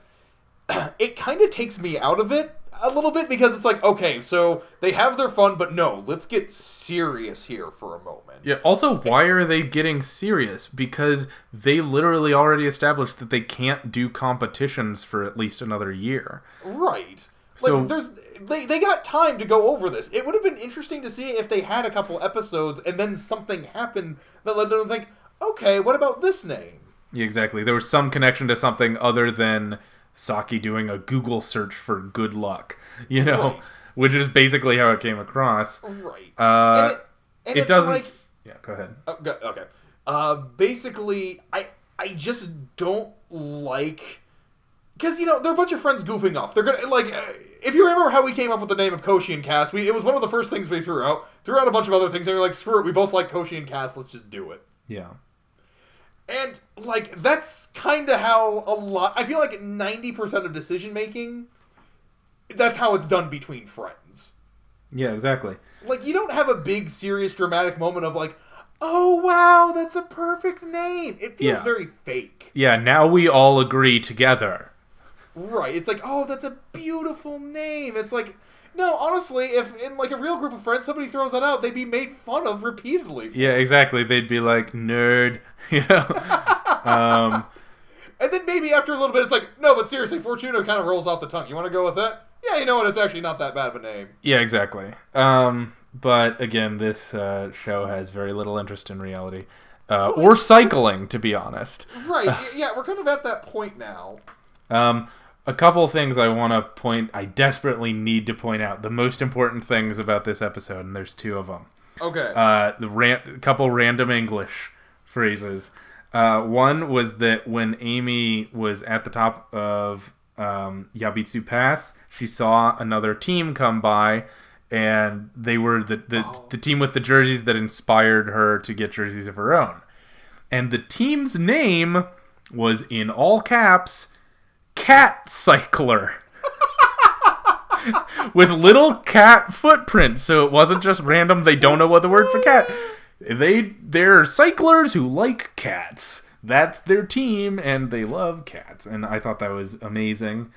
it kind of takes me out of it a little bit, because it's like, okay, so they have their fun, but no, let's get serious here for a moment. Yeah, also, why are they getting serious? Because they literally already established that they can't do competitions for at least another year. Right. So they got time to go over this. It would have been interesting to see if they had a couple episodes and then something happened that led them to think, okay, what about this name? Yeah, exactly. There was some connection to something other than Saki doing a Google search for good luck, Right. which is basically how it came across. Right. And it doesn't. Like, yeah, go ahead. Okay. Basically, I just don't like, because they're a bunch of friends goofing off. They're gonna if you remember how we came up with the name of KoshienCast, it was one of the first things we threw out. Threw out a bunch of other things, and we were like, screw it, we both like KoshienCast, let's just do it. Yeah. And, like, that's kind of how a lot... I feel like 90% of decision-making, that's how it's done between friends. Yeah, exactly. Like, you don't have a big, serious, dramatic moment of, like, oh, wow, that's a perfect name. It feels very fake. Yeah, now we all agree together. Right. It's like, oh, that's a beautiful name. It's like, no, honestly, if in, like, a real group of friends, somebody throws that out, they'd be made fun of repeatedly for Yeah, it. exactly. They'd be like, nerd, you know? um, And then maybe after a little bit, it's like, no, but seriously, Fortuna kind of rolls off the tongue. You want to go with that? Yeah, you know what? It's actually not that bad of a name. yeah, exactly. But again, this show has very little interest in reality. Well, Or cycling, to be honest. Right. Yeah, we're kind of at that point now. A couple of things I desperately need to point out. The most important things about this episode, and there's two of them. Okay. Couple random English phrases. One was that when Amy was at the top of Yabitsu Pass, she saw another team come by, and they were the team with the jerseys that inspired her to get jerseys of her own. And the team's name was, in all caps, Cat Cycler. With little cat footprints, so it wasn't just random, they don't know what the word for cat. They're cyclers who like cats. That's their team, and they love cats. And I thought that was amazing.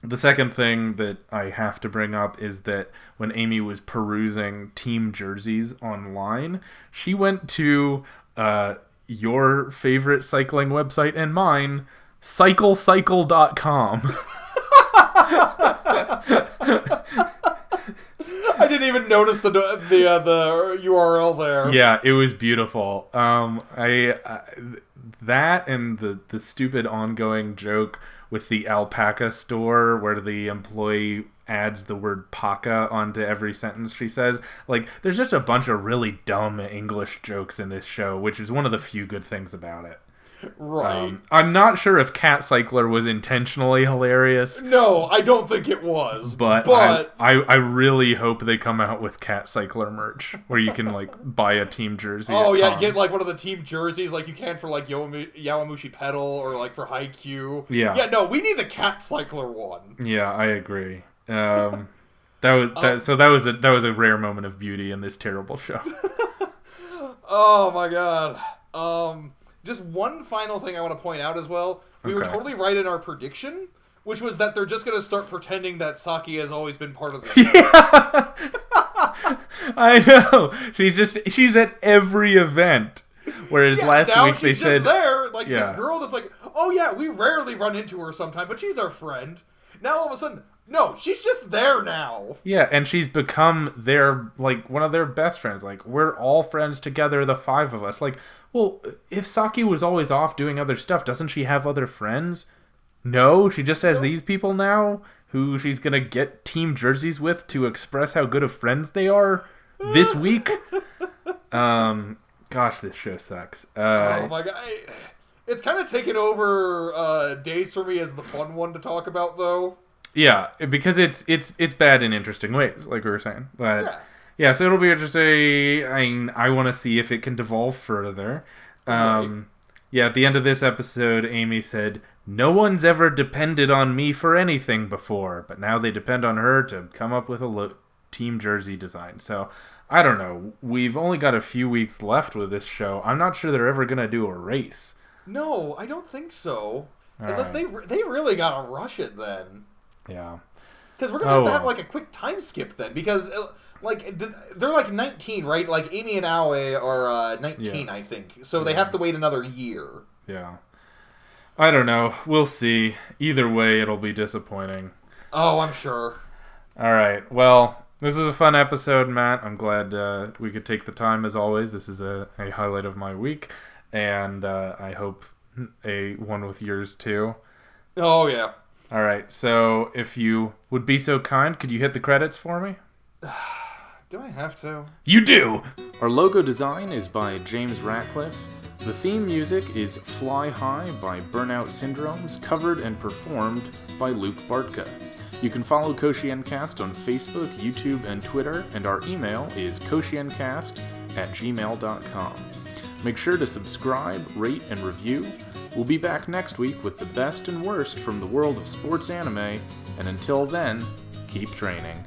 The second thing that I have to bring up is that when Amy was perusing team jerseys online, she went to your favorite cycling website and mine, cyclecycle.com. I didn't even notice the URL there. Yeah, it was beautiful. That and the stupid ongoing joke with the alpaca store where the employee adds the word paca onto every sentence she says. Like, there's just a bunch of really dumb English jokes in this show, which is one of the few good things about it. Right. I'm not sure if Cat Cycler was intentionally hilarious. No, I don't think it was. But I really hope they come out with Cat Cycler merch where you can, like, buy a team jersey. Oh, yeah, you get, like, one of the team jerseys like you can for, like, Yawamushi Pedal or, like, for Haikyu. Yeah. Yeah, no, we need the Cat Cycler one. Yeah, I agree. That was a rare moment of beauty in this terrible show. Oh, my God. Just one final thing I want to point out as well. We were totally right in our prediction, which was that they're just going to start pretending that Saki has always been part of the show. Yeah. I know. She's at every event. Whereas last week they said there, like this girl that's like, oh yeah, we rarely run into her sometime, but she's our friend. Now all of a sudden, no, she's just there now. Yeah, and she's become one of their best friends. Like, we're all friends together, the five of us. Like, well, if Saki was always off doing other stuff, doesn't she have other friends? No, she just has these people now who she's gonna get team jerseys with to express how good of friends they are this week. Gosh, this show sucks. Oh my god. It's kind of taken over days for me as the fun one to talk about, though. Yeah, because it's bad in interesting ways, like we were saying. But yeah, so it'll be interesting. I want to see if it can devolve further. Right. Yeah, at the end of this episode, Amy said, "No one's ever depended on me for anything before, but now they depend on her to come up with a team jersey design." So, I don't know. We've only got a few weeks left with this show. I'm not sure they're ever going to do a race. No, I don't think so. Unless they really got to rush it then. Yeah. Because we're going to have like a quick time skip then. Because like they're like 19, right? Like Amy and Aoi are 19, I think. So they have to wait another year. Yeah. I don't know. We'll see. Either way, it'll be disappointing. Oh, I'm sure. All right. Well, this was a fun episode, Matt. I'm glad we could take the time, as always. This is a highlight of my week. And I hope a one with yours, too. Oh, yeah. All right. So if you would be so kind, could you hit the credits for me? Do I have to? You do! Our logo design is by James Ratcliffe. The theme music is Fly High by Burnout Syndromes, covered and performed by Luke Bartka. You can follow KoshienCast on Facebook, YouTube, and Twitter, and our email is KoshienCast@gmail.com. Make sure to subscribe, rate, and review. We'll be back next week with the best and worst from the world of sports anime, and until then, keep training.